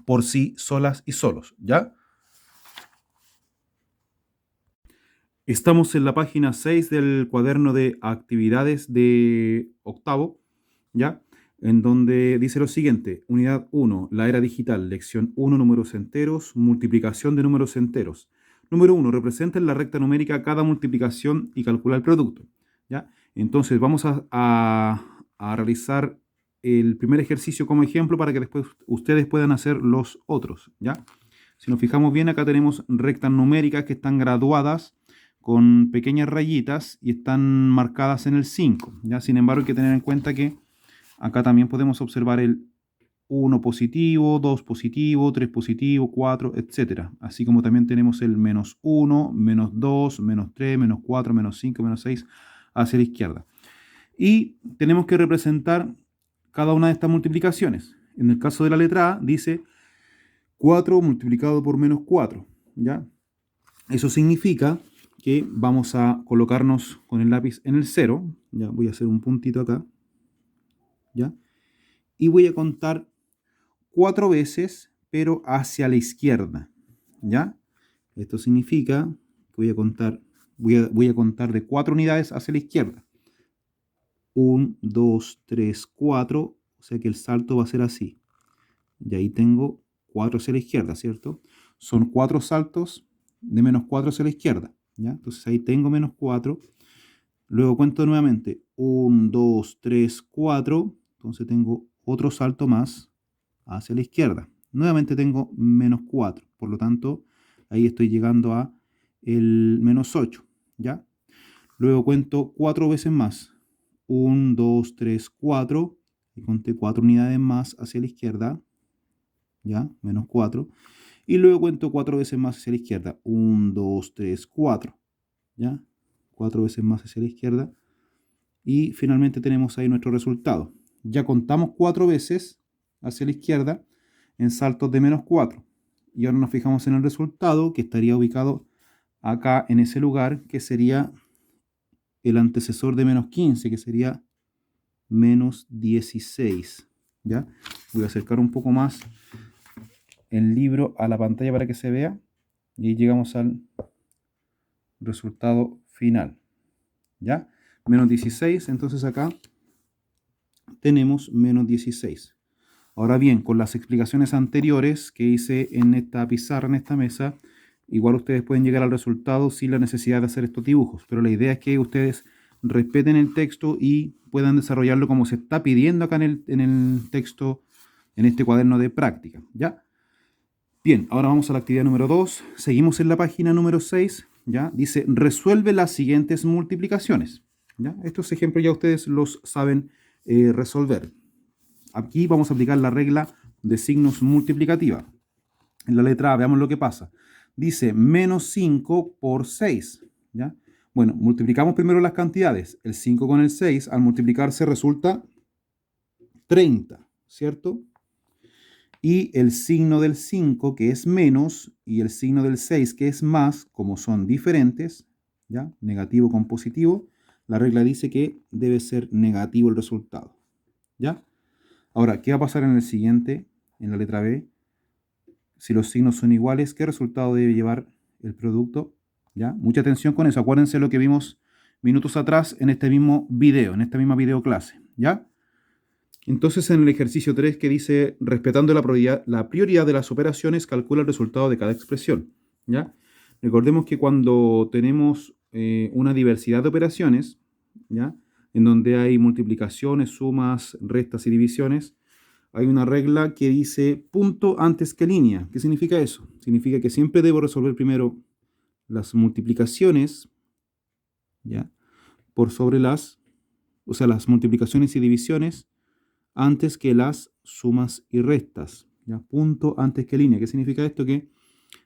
por sí solas y solos, ¿ya? Estamos en la página 6 del cuaderno de actividades de octavo, ¿ya? En donde dice lo siguiente, unidad 1, la era digital, lección 1, números enteros, multiplicación de números enteros. Número 1, representa en la recta numérica cada multiplicación y calcula el producto, ¿ya? Entonces vamos a realizar el primer ejercicio como ejemplo para que después ustedes puedan hacer los otros, ¿ya? Si nos fijamos bien, acá tenemos rectas numéricas que están graduadas con pequeñas rayitas y están marcadas en el 5, ¿ya? Sin embargo, hay que tener en cuenta que acá también podemos observar el 1 positivo, 2 positivo, 3 positivo, 4, etc. Así como también tenemos el menos 1, menos 2, menos 3, menos 4, menos 5, menos 6 hacia la izquierda. Y tenemos que representar cada una de estas multiplicaciones. En el caso de la letra A dice 4 multiplicado por menos 4, ¿ya? Eso significa que vamos a colocarnos con el lápiz en el 0, ya voy a hacer un puntito acá, ¿ya? Y voy a contar 4 veces, pero hacia la izquierda, ¿ya? Esto significa que voy a contar de 4 unidades hacia la izquierda. 1, 2, 3, 4, o sea que el salto va a ser así. Y ahí tengo 4 hacia la izquierda, ¿cierto? Son 4 saltos de menos 4 hacia la izquierda, ¿ya? Entonces ahí tengo menos 4. Luego cuento nuevamente 1, 2, 3, 4. Entonces tengo otro salto más hacia la izquierda. Nuevamente tengo menos 4. Por lo tanto, ahí estoy llegando a el menos 8, ¿ya? Luego cuento 4 veces más. 1, 2, 3, 4. Y conté 4 unidades más hacia la izquierda, ¿ya? Menos 4. Y luego cuento 4 veces más hacia la izquierda. 1, 2, 3, 4. ¿Ya? 4 veces más hacia la izquierda. Y finalmente tenemos ahí nuestro resultado. Ya contamos 4 veces hacia la izquierda en saltos de menos 4. Y ahora nos fijamos en el resultado, que estaría ubicado acá en ese lugar, que sería el antecesor de menos 15, que sería menos 16. ¿Ya? Voy a acercar un poco más el libro a la pantalla para que se vea. Y ahí llegamos al resultado final. ¿Ya? Menos 16, entonces acá tenemos menos 16. Ahora bien, con las explicaciones anteriores que hice en esta pizarra, en esta mesa, igual ustedes pueden llegar al resultado sin la necesidad de hacer estos dibujos. Pero la idea es que ustedes respeten el texto y puedan desarrollarlo como se está pidiendo acá en el texto, en este cuaderno de práctica. ¿Ya? Bien, ahora vamos a la actividad número 2. Seguimos en la página número 6. ¿Ya? Dice, resuelve las siguientes multiplicaciones. ¿Ya? Estos ejemplos ya ustedes los saben resolver. Aquí vamos a aplicar la regla de signos multiplicativa. En la letra A, veamos lo que pasa. Dice menos 5 por 6. ¿Ya? Bueno, multiplicamos primero las cantidades. El 5 con el 6, al multiplicarse resulta 30, ¿cierto? Y el signo del 5, que es menos, y el signo del 6, que es más, como son diferentes, ¿ya? Negativo con positivo, la regla dice que debe ser negativo el resultado, ¿ya? Ahora, ¿qué va a pasar en el siguiente, en la letra B? Si los signos son iguales, ¿qué resultado debe llevar el producto? ¿Ya? Mucha atención con eso. Acuérdense lo que vimos minutos atrás en este mismo video, en esta misma videoclase, ¿ya? Entonces, en el ejercicio 3 que dice, respetando la prioridad de las operaciones, calcula el resultado de cada expresión, ¿ya? Recordemos que cuando tenemos una diversidad de operaciones, ¿ya? En donde hay multiplicaciones, sumas, restas y divisiones, hay una regla que dice punto antes que línea. ¿Qué significa eso? Significa que siempre debo resolver primero las multiplicaciones, ¿ya? Por sobre las multiplicaciones y divisiones antes que las sumas y restas, ¿ya? Punto antes que línea. ¿Qué significa esto? Que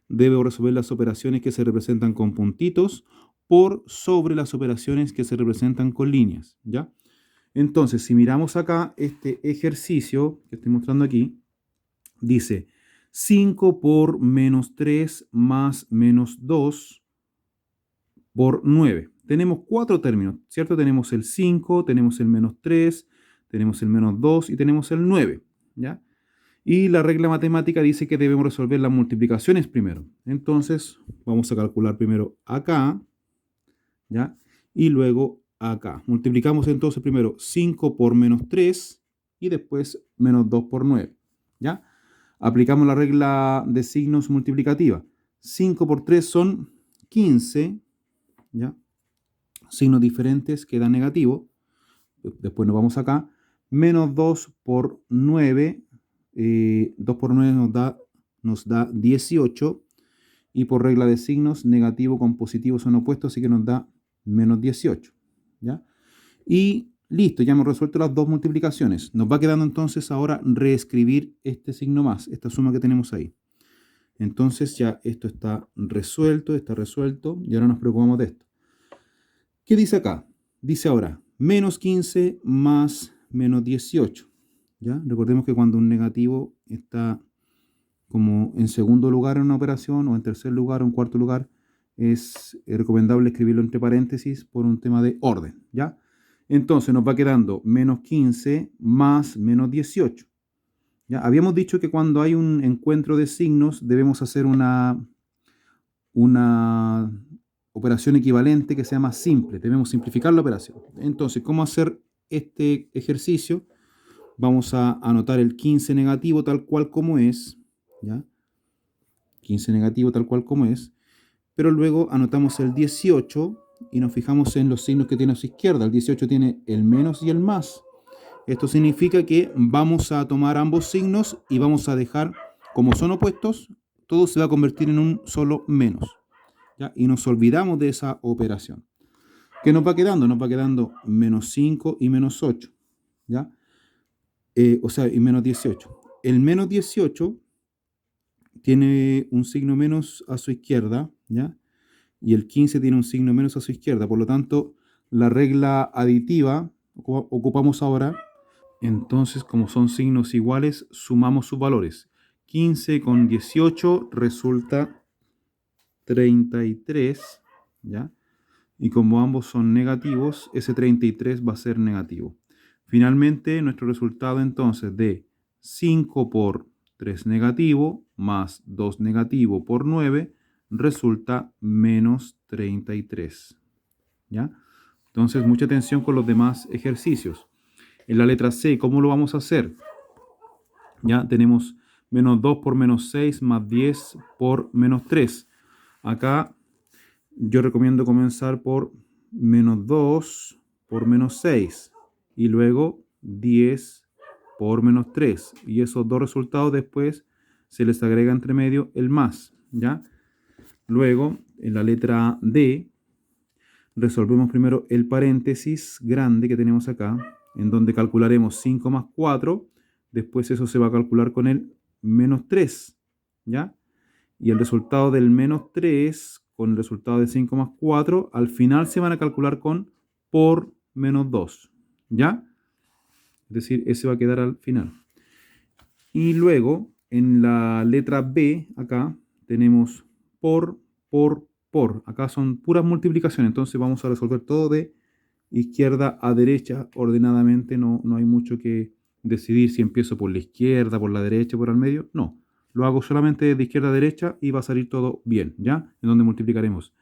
debo resolver las operaciones que se representan con puntitos por sobre las operaciones que se representan con líneas, ¿ya? Entonces, si miramos acá este ejercicio que estoy mostrando aquí, dice 5 por menos 3 más menos 2 por 9. Tenemos 4 términos, ¿cierto? Tenemos el 5, tenemos el menos 3, tenemos el menos 2 y tenemos el 9, ¿ya? Y la regla matemática dice que debemos resolver las multiplicaciones primero. Entonces, vamos a calcular primero acá, ¿ya? Y luego acá. Multiplicamos entonces primero 5 por menos 3 y después menos 2 por 9, ¿ya? Aplicamos la regla de signos multiplicativa. 5 por 3 son 15, ¿ya? Signos diferentes queda negativo. Después nos vamos acá. Menos 2 por 9. 2 por 9 nos da 18. Y por regla de signos, negativo con positivo son opuestos, así que nos da menos 18. ¿Ya? Y listo, ya hemos resuelto las dos multiplicaciones. Nos va quedando entonces ahora reescribir este signo más, esta suma que tenemos ahí. Entonces ya esto está resuelto, y ahora nos preocupamos de esto. ¿Qué dice acá? Dice ahora, menos 15 más menos 18. ¿Ya? Recordemos que cuando un negativo está como en segundo lugar en una operación, o en tercer lugar o en cuarto lugar, es recomendable escribirlo entre paréntesis por un tema de orden, ¿ya? Entonces nos va quedando menos 15 más menos 18. ¿Ya? Habíamos dicho que cuando hay un encuentro de signos debemos hacer una operación equivalente que se llama simple. Debemos simplificar la operación. Entonces, ¿cómo hacer este ejercicio? Vamos a anotar el 15 negativo tal cual como es, ¿ya? 15 negativo tal cual como es, pero luego anotamos el 18 y nos fijamos en los signos que tiene a su izquierda. El 18 tiene el menos y el más. Esto significa que vamos a tomar ambos signos y vamos a dejar, como son opuestos, todo se va a convertir en un solo menos, ¿ya? Y nos olvidamos de esa operación. ¿Qué nos va quedando? Nos va quedando menos 5 y menos 8, ¿ya? Y menos 18. El menos 18 tiene un signo menos a su izquierda, ¿ya? Y el 15 tiene un signo menos a su izquierda. Por lo tanto, la regla aditiva ocupamos ahora. Entonces, como son signos iguales, sumamos sus valores. 15 con 18 resulta 33, ¿ya? Y como ambos son negativos, ese 33 va a ser negativo. Finalmente, nuestro resultado entonces de 5 por 3 negativo más 2 negativo por 9 resulta menos 33. ¿Ya? Entonces, mucha atención con los demás ejercicios. En la letra C, ¿cómo lo vamos a hacer? Ya tenemos menos 2 por menos 6 más 10 por menos 3. Acá yo recomiendo comenzar por menos 2 por menos 6 y luego 10 por menos 3. Y esos dos resultados después se les agrega entre medio el más, ¿ya? Luego, en la letra D, resolvemos primero el paréntesis grande que tenemos acá, en donde calcularemos 5 más 4. Después eso se va a calcular con el menos 3, ¿ya? Y el resultado del menos 3 con el resultado de 5 más 4, al final se van a calcular con por menos 2, ¿ya? Es decir, ese va a quedar al final. Y luego, en la letra B, acá, tenemos por. Acá son puras multiplicaciones, entonces vamos a resolver todo de izquierda a derecha ordenadamente. No hay mucho que decidir si empiezo por la izquierda, por la derecha, por el medio. No, lo hago solamente de izquierda a derecha y va a salir todo bien, ¿ya? En donde multiplicaremos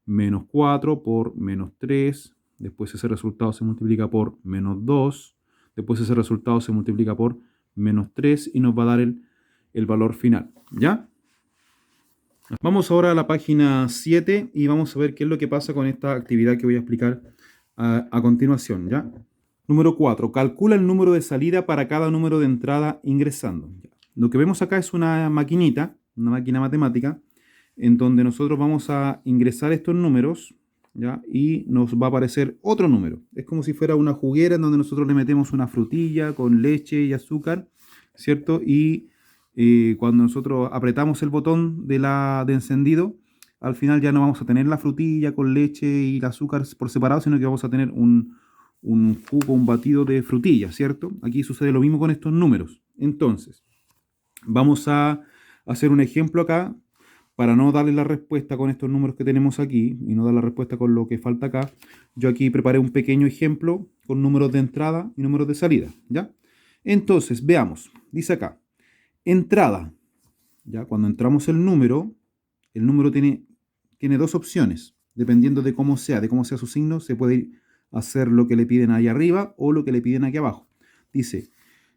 menos 4 por menos 3, después ese resultado se multiplica por menos 2, después ese resultado se multiplica por menos 3 y nos va a dar el valor final, ¿ya? Vamos ahora a la página 7 y vamos a ver qué es lo que pasa con esta actividad que voy a explicar a continuación, ¿ya? Número 4. Calcula el número de salida para cada número de entrada ingresando. Lo que vemos acá es una maquinita, una máquina matemática, en donde nosotros vamos a ingresar estos números, ¿ya? Y nos va a aparecer otro número. Es como si fuera una juguera en donde nosotros le metemos una frutilla con leche y azúcar, ¿cierto? Y cuando nosotros apretamos el botón de encendido, al final ya no vamos a tener la frutilla con leche y el azúcar por separado, sino que vamos a tener un jugo, un batido de frutilla, ¿cierto? Aquí sucede lo mismo con estos números. Entonces, vamos a hacer un ejemplo acá para no darle la respuesta con estos números que tenemos aquí y no dar la respuesta con lo que falta acá. Yo aquí preparé un pequeño ejemplo con números de entrada y números de salida, ¿ya? Entonces, veamos. Dice acá, entrada, ¿ya? Cuando entramos el número tiene dos opciones. Dependiendo de cómo sea su signo, se puede hacer lo que le piden ahí arriba o lo que le piden aquí abajo. Dice,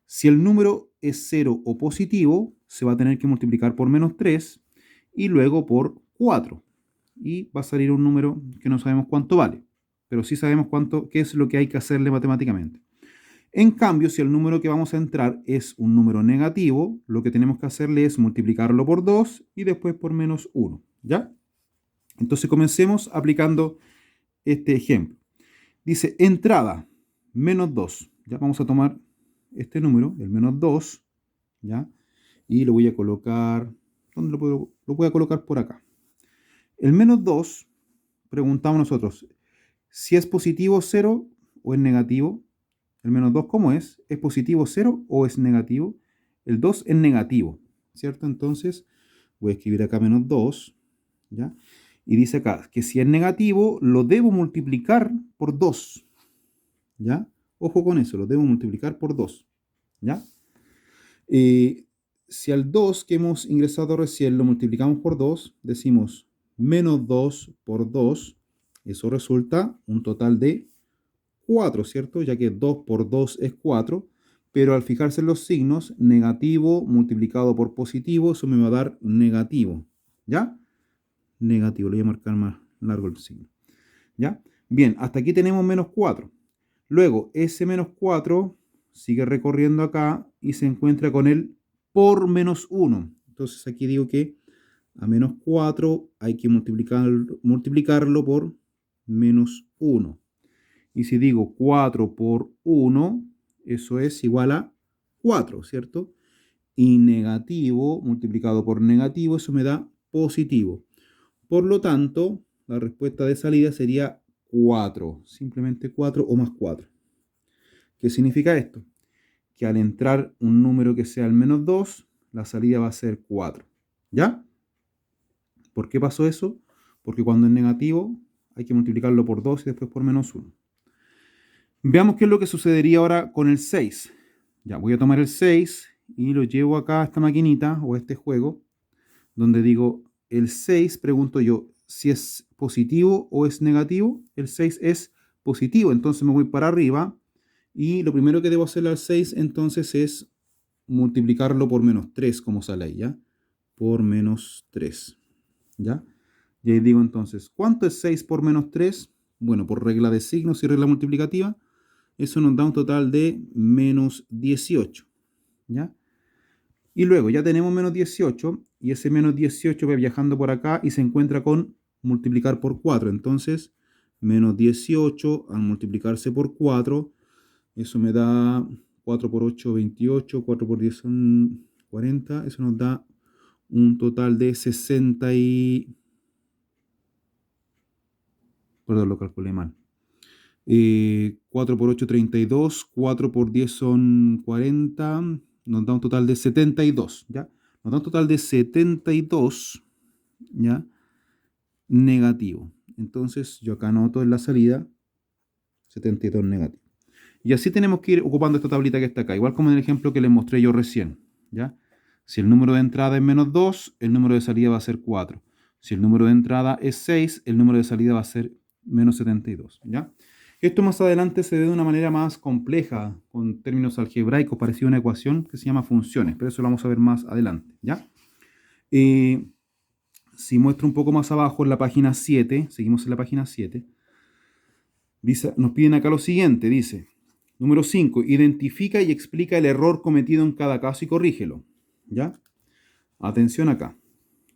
si el número es 0 o positivo, se va a tener que multiplicar por menos 3 y luego por 4. Y va a salir un número que no sabemos cuánto vale, pero sí sabemos qué es lo que hay que hacerle matemáticamente. En cambio, si el número que vamos a entrar es un número negativo, lo que tenemos que hacerle es multiplicarlo por 2 y después por menos 1, ¿ya? Entonces comencemos aplicando este ejemplo. Dice entrada, menos 2. Ya vamos a tomar este número, el menos 2, ¿ya? Y lo voy a colocar, ¿dónde lo voy a colocar por acá? El menos 2, preguntamos nosotros, si es positivo 0 o es negativo. El menos 2, ¿cómo es? ¿Es positivo 0 o es negativo? El 2 es negativo, ¿cierto? Entonces voy a escribir acá menos 2, ¿ya? Y dice acá que si es negativo, lo debo multiplicar por 2, ¿ya? Ojo con eso, lo debo multiplicar por 2, ¿ya? Si al 2 que hemos ingresado recién lo multiplicamos por 2, decimos menos 2 por 2, eso resulta un total de 4, ¿cierto? Ya que 2 por 2 es 4, pero al fijarse en los signos, negativo multiplicado por positivo, eso me va a dar negativo, ¿ya? Negativo, le voy a marcar más largo el signo, ¿ya? Bien, hasta aquí tenemos menos 4. Luego, ese menos 4 sigue recorriendo acá y se encuentra con el por menos 1. Entonces aquí digo que a menos 4 hay que multiplicarlo por menos 1. Y si digo 4 por 1, eso es igual a 4, ¿cierto? Y negativo multiplicado por negativo, eso me da positivo. Por lo tanto, la respuesta de salida sería 4, simplemente 4 o más 4. ¿Qué significa esto? Que al entrar un número que sea el menos 2, la salida va a ser 4. ¿Ya? ¿Por qué pasó eso? Porque cuando es negativo hay que multiplicarlo por 2 y después por menos 1. Veamos qué es lo que sucedería ahora con el 6. Ya, voy a tomar el 6 y lo llevo acá a esta maquinita o a este juego, donde digo, el 6, pregunto yo, si es positivo o es negativo. El 6 es positivo, entonces me voy para arriba y lo primero que debo hacerle al 6 entonces es multiplicarlo por menos 3, como sale ahí, ¿ya? Por menos 3, ¿ya? Y ahí digo entonces, ¿cuánto es 6 por menos 3? Bueno, por regla de signos y regla multiplicativa, eso nos da un total de menos 18, ¿ya? Y luego ya tenemos menos 18 y ese menos 18 va viajando por acá y se encuentra con multiplicar por 4. Entonces, menos 18 al multiplicarse por 4, eso me da 4 por 8, 28, 4 por 10 son 40, eso nos da un total de 60 y... Perdón, lo calculé mal. 4 por 8, 32, 4 por 10 son 40, nos da un total de 72, ¿ya? Nos da un total de 72, ¿ya? Negativo. Entonces yo acá anoto en la salida 72 negativo. Y así tenemos que ir ocupando esta tablita que está acá, igual como en el ejemplo que les mostré yo recién, ¿ya? Si el número de entrada es menos 2, el número de salida va a ser 4. Si el número de entrada es 6, el número de salida va a ser menos 72, ¿ya? Esto más adelante se ve de una manera más compleja, con términos algebraicos, parecido a una ecuación que se llama funciones, pero eso lo vamos a ver más adelante, ¿ya? Si muestro un poco más abajo en la página 7, seguimos en la página 7, dice, nos piden acá lo siguiente, dice, número 5, identifica y explica el error cometido en cada caso y corrígelo, ¿ya? Atención acá.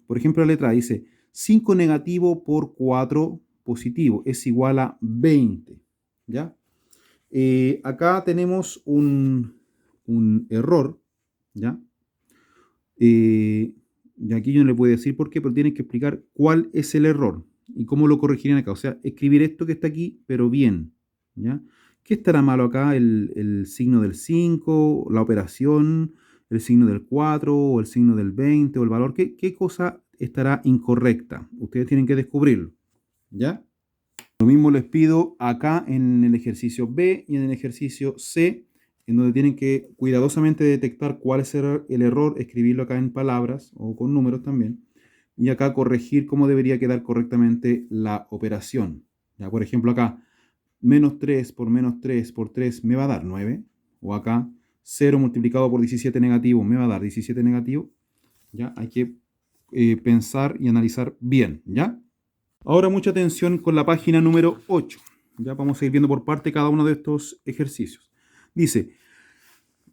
Por ejemplo, la letra A dice, 5 negativo por 4 positivo es igual a 20, ¿ya? Acá tenemos un error, ¿ya? Y aquí yo no le puedo decir por qué, pero tienes que explicar cuál es el error y cómo lo corregirían acá. O sea, escribir esto que está aquí, pero bien, ¿ya? ¿Qué estará malo acá? El signo del 5, la operación, el signo del 4, o el signo del 20, o el valor. ¿Qué cosa estará incorrecta? Ustedes tienen que descubrirlo, ¿ya? Lo mismo les pido acá en el ejercicio B y en el ejercicio C, en donde tienen que cuidadosamente detectar cuál es el error, escribirlo acá en palabras o con números también, y acá corregir cómo debería quedar correctamente la operación. Ya, por ejemplo, acá, menos 3 por 3 me va a dar 9, o acá, 0 multiplicado por 17 negativo me va a dar 17 negativo. Ya, hay que pensar y analizar bien, ¿ya? Ahora mucha atención con la página número 8. Ya vamos a ir viendo por parte cada uno de estos ejercicios. Dice,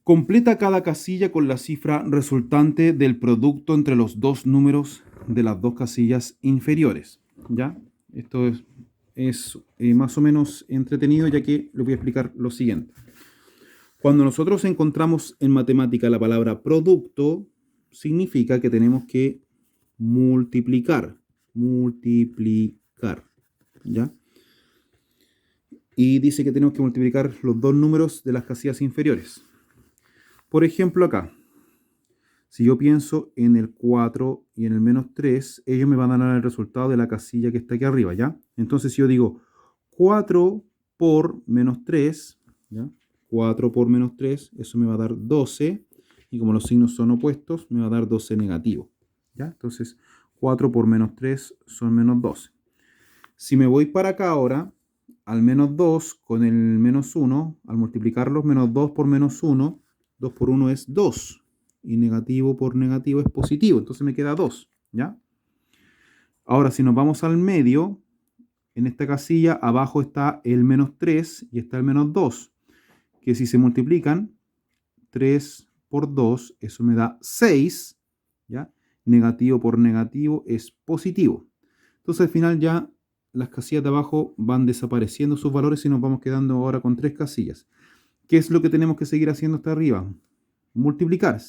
completa cada casilla con la cifra resultante del producto entre los dos números de las dos casillas inferiores. ¿Ya? Esto es más o menos entretenido, ya que les voy a explicar lo siguiente. Cuando nosotros encontramos en matemática la palabra producto, significa que tenemos que multiplicar, ¿ya? Y dice que tenemos que multiplicar los dos números de las casillas inferiores. Por ejemplo, acá, si yo pienso en el 4 y en el menos 3, ellos me van a dar el resultado de la casilla que está aquí arriba, ¿ya? Entonces, si yo digo 4 por menos 3, ¿ya? 4 por menos 3, eso me va a dar 12, y como los signos son opuestos, me va a dar 12 negativo, ¿ya? Entonces, 4 por menos 3 son menos 12. Si me voy para acá ahora, al menos 2 con el menos 1, al multiplicarlos, menos 2 por menos 1, 2 por 1 es 2. Y negativo por negativo es positivo. Entonces me queda 2. ¿Ya? Ahora, si nos vamos al medio, en esta casilla, abajo está el menos 3 y está el menos 2. Que si se multiplican, 3 por 2, eso me da 6. ¿Ya? Negativo por negativo es positivo. Entonces al final ya las casillas de abajo van desapareciendo sus valores y nos vamos quedando ahora con 3 casillas. ¿Qué es lo que tenemos que seguir haciendo hasta arriba? Multiplicar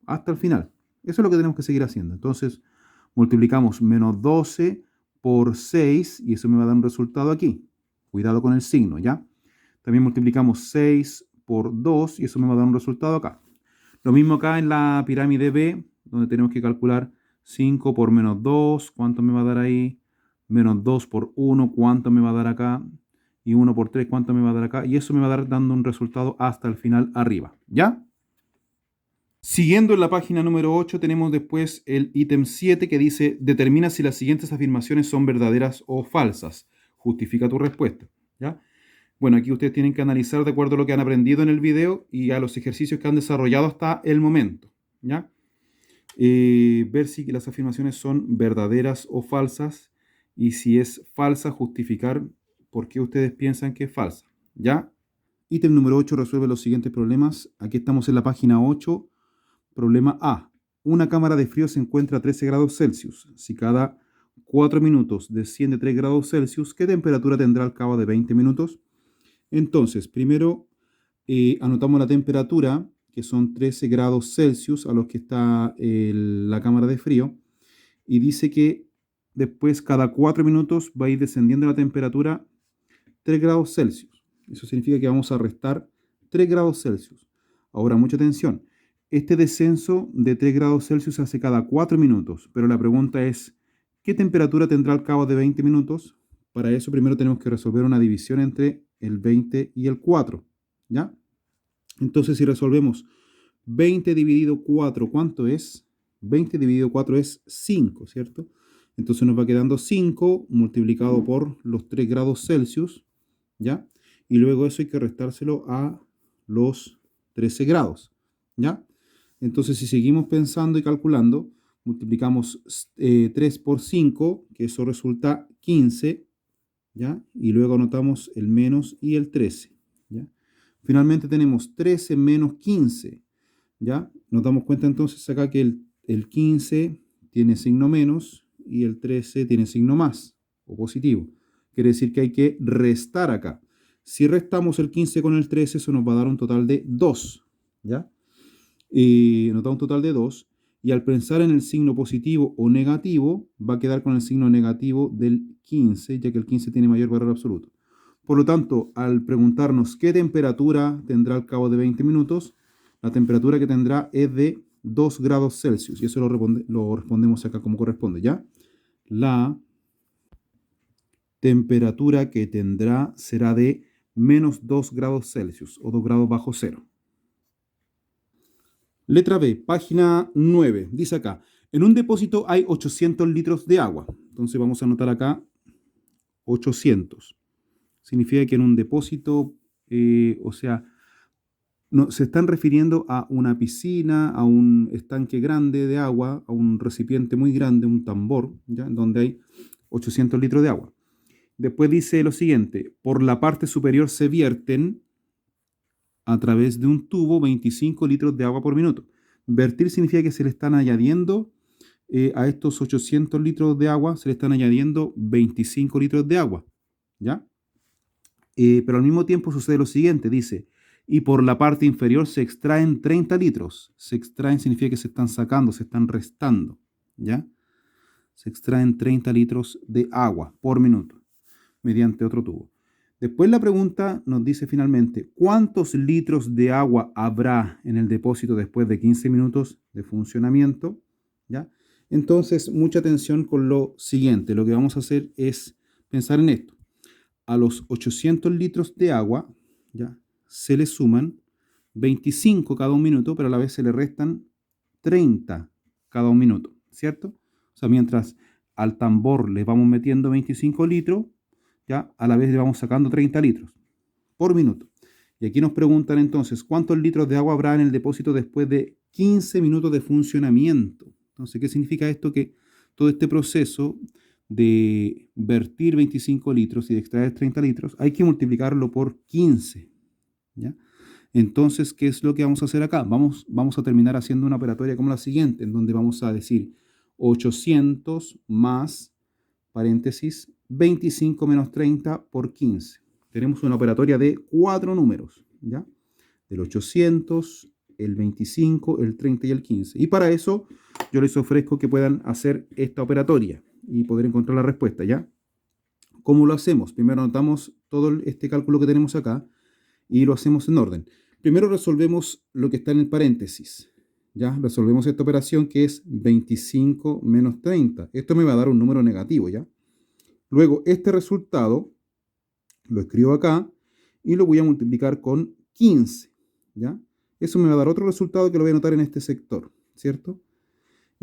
hasta el final. Eso es lo que tenemos que seguir haciendo. Entonces multiplicamos menos 12 por 6 y eso me va a dar un resultado aquí. Cuidado con el signo, ¿ya? También multiplicamos 6 por 2 y eso me va a dar un resultado acá. Lo mismo acá en la pirámide B, donde tenemos que calcular 5 por menos 2, ¿cuánto me va a dar ahí? Menos 2 por 1, ¿cuánto me va a dar acá? Y 1 por 3, ¿cuánto me va a dar acá? Y eso me va a dar dando un resultado hasta el final arriba, ¿ya? Siguiendo en la página número 8 tenemos después el ítem 7 que dice, determina si las siguientes afirmaciones son verdaderas o falsas. Justifica tu respuesta, ¿ya? Bueno, aquí ustedes tienen que analizar de acuerdo a lo que han aprendido en el video y a los ejercicios que han desarrollado hasta el momento, ¿ya? Ver si las afirmaciones son verdaderas o falsas y si es falsa, justificar por qué ustedes piensan que es falsa, ¿ya? Ítem número 8 resuelve los siguientes problemas. Aquí estamos en la página 8. Problema A. Una cámara de frío se encuentra a 13 grados Celsius. Si cada 4 minutos desciende 3 grados Celsius, ¿qué temperatura tendrá al cabo de 20 minutos? Entonces, primero anotamos la temperatura, que son 13 grados Celsius a los que está la cámara de frío. Y dice que después, cada 4 minutos, va a ir descendiendo la temperatura 3 grados Celsius. Eso significa que vamos a restar 3 grados Celsius. Ahora, mucha atención. Este descenso de 3 grados Celsius se hace cada 4 minutos, pero la pregunta es, ¿qué temperatura tendrá al cabo de 20 minutos? Para eso primero tenemos que resolver una división entre el 20 y el 4, ¿ya? Entonces, si resolvemos 20 dividido 4, ¿cuánto es? 20 dividido 4 es 5, ¿cierto? Entonces nos va quedando 5 multiplicado por los 3 grados Celsius, ¿ya? Y luego eso hay que restárselo a los 13 grados, ¿ya? Entonces, si seguimos pensando y calculando, multiplicamos 3 por 5, que eso resulta 15, ¿ya? Y luego anotamos el menos y el 13, ¿ya? Finalmente tenemos 13 menos 15, ¿ya? Nos damos cuenta entonces acá que el 15 tiene signo menos y el 13 tiene signo más, o positivo. Quiere decir que hay que restar acá. Si restamos el 15 con el 13, eso nos va a dar un total de 2, ¿ya? Nos da un total de 2. Y al pensar en el signo positivo o negativo, va a quedar con el signo negativo del 15, ya que el 15 tiene mayor valor absoluto. Por lo tanto, al preguntarnos qué temperatura tendrá al cabo de 20 minutos, la temperatura que tendrá es de 2 grados Celsius. Y eso lo respondemos acá como corresponde, ¿ya? La temperatura que tendrá será de menos 2 grados Celsius o 2 grados bajo cero. Letra B, página 9. Dice acá, en un depósito hay 800 litros de agua. Entonces vamos a anotar acá 800. Significa que en un depósito, o sea, no, se están refiriendo a una piscina, a un estanque grande de agua, a un recipiente muy grande, un tambor, ¿ya? Donde hay 800 litros de agua. Después dice lo siguiente, por la parte superior se vierten a través de un tubo 25 litros de agua por minuto. Vertir significa que se le están añadiendo a estos 800 litros de agua, se le están añadiendo 25 litros de agua, ¿ya? Pero al mismo tiempo sucede lo siguiente, dice, y por la parte inferior se extraen 30 litros. Se extraen significa que se están sacando, se están restando, ¿ya? Se extraen 30 litros de agua por minuto mediante otro tubo. Después la pregunta nos dice finalmente, ¿cuántos litros de agua habrá en el depósito después de 15 minutos de funcionamiento? ¿Ya? Entonces, mucha atención con lo siguiente. Lo que vamos a hacer es pensar en esto. A los 800 litros de agua, ¿ya? Se le suman 25 cada un minuto, pero a la vez se le restan 30 cada un minuto, ¿cierto? O sea, mientras al tambor le vamos metiendo 25 litros, ¿ya? A la vez le vamos sacando 30 litros por minuto. Y aquí nos preguntan entonces, ¿cuántos litros de agua habrá en el depósito después de 15 minutos de funcionamiento? Entonces, ¿qué significa esto? Que todo este proceso de vertir 25 litros y de extraer 30 litros, hay que multiplicarlo por 15, ¿ya? Entonces, ¿qué es lo que vamos a hacer acá? Vamos a terminar haciendo una operatoria como la siguiente, en donde vamos a decir 800 más, paréntesis, 25 menos 30 por 15. Tenemos una operatoria de 4 números, ¿ya? El 800, el 25, el 30 y el 15. Y para eso yo les ofrezco que puedan hacer esta operatoria y poder encontrar la respuesta, ¿ya? ¿Cómo lo hacemos? Primero anotamos todo este cálculo que tenemos acá y lo hacemos en orden. Primero resolvemos lo que está en el paréntesis, ¿ya? Resolvemos esta operación que es 25 menos 30. Esto me va a dar un número negativo, ¿ya? Luego, este resultado lo escribo acá y lo voy a multiplicar con 15, ¿ya? Eso me va a dar otro resultado que lo voy a anotar en este sector, ¿cierto?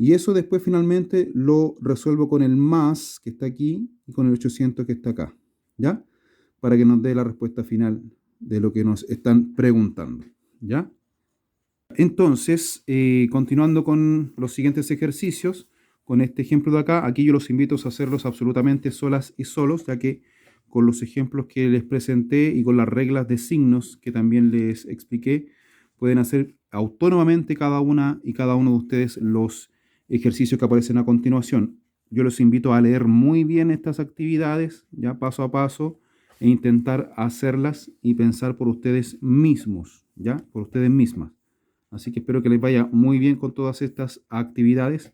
Y eso después finalmente lo resuelvo con el más que está aquí y con el 800 que está acá, ¿ya? Para que nos dé la respuesta final de lo que nos están preguntando, ¿ya? Entonces, continuando con los siguientes ejercicios, con este ejemplo de acá, aquí yo los invito a hacerlos absolutamente solas y solos, ya que con los ejemplos que les presenté y con las reglas de signos que también les expliqué, pueden hacer autónomamente cada una y cada uno de ustedes los ejercicios que aparecen a continuación. Yo los invito a leer muy bien estas actividades, ya paso a paso, e intentar hacerlas y pensar por ustedes mismos, ya, por ustedes mismas. Así que espero que les vaya muy bien con todas estas actividades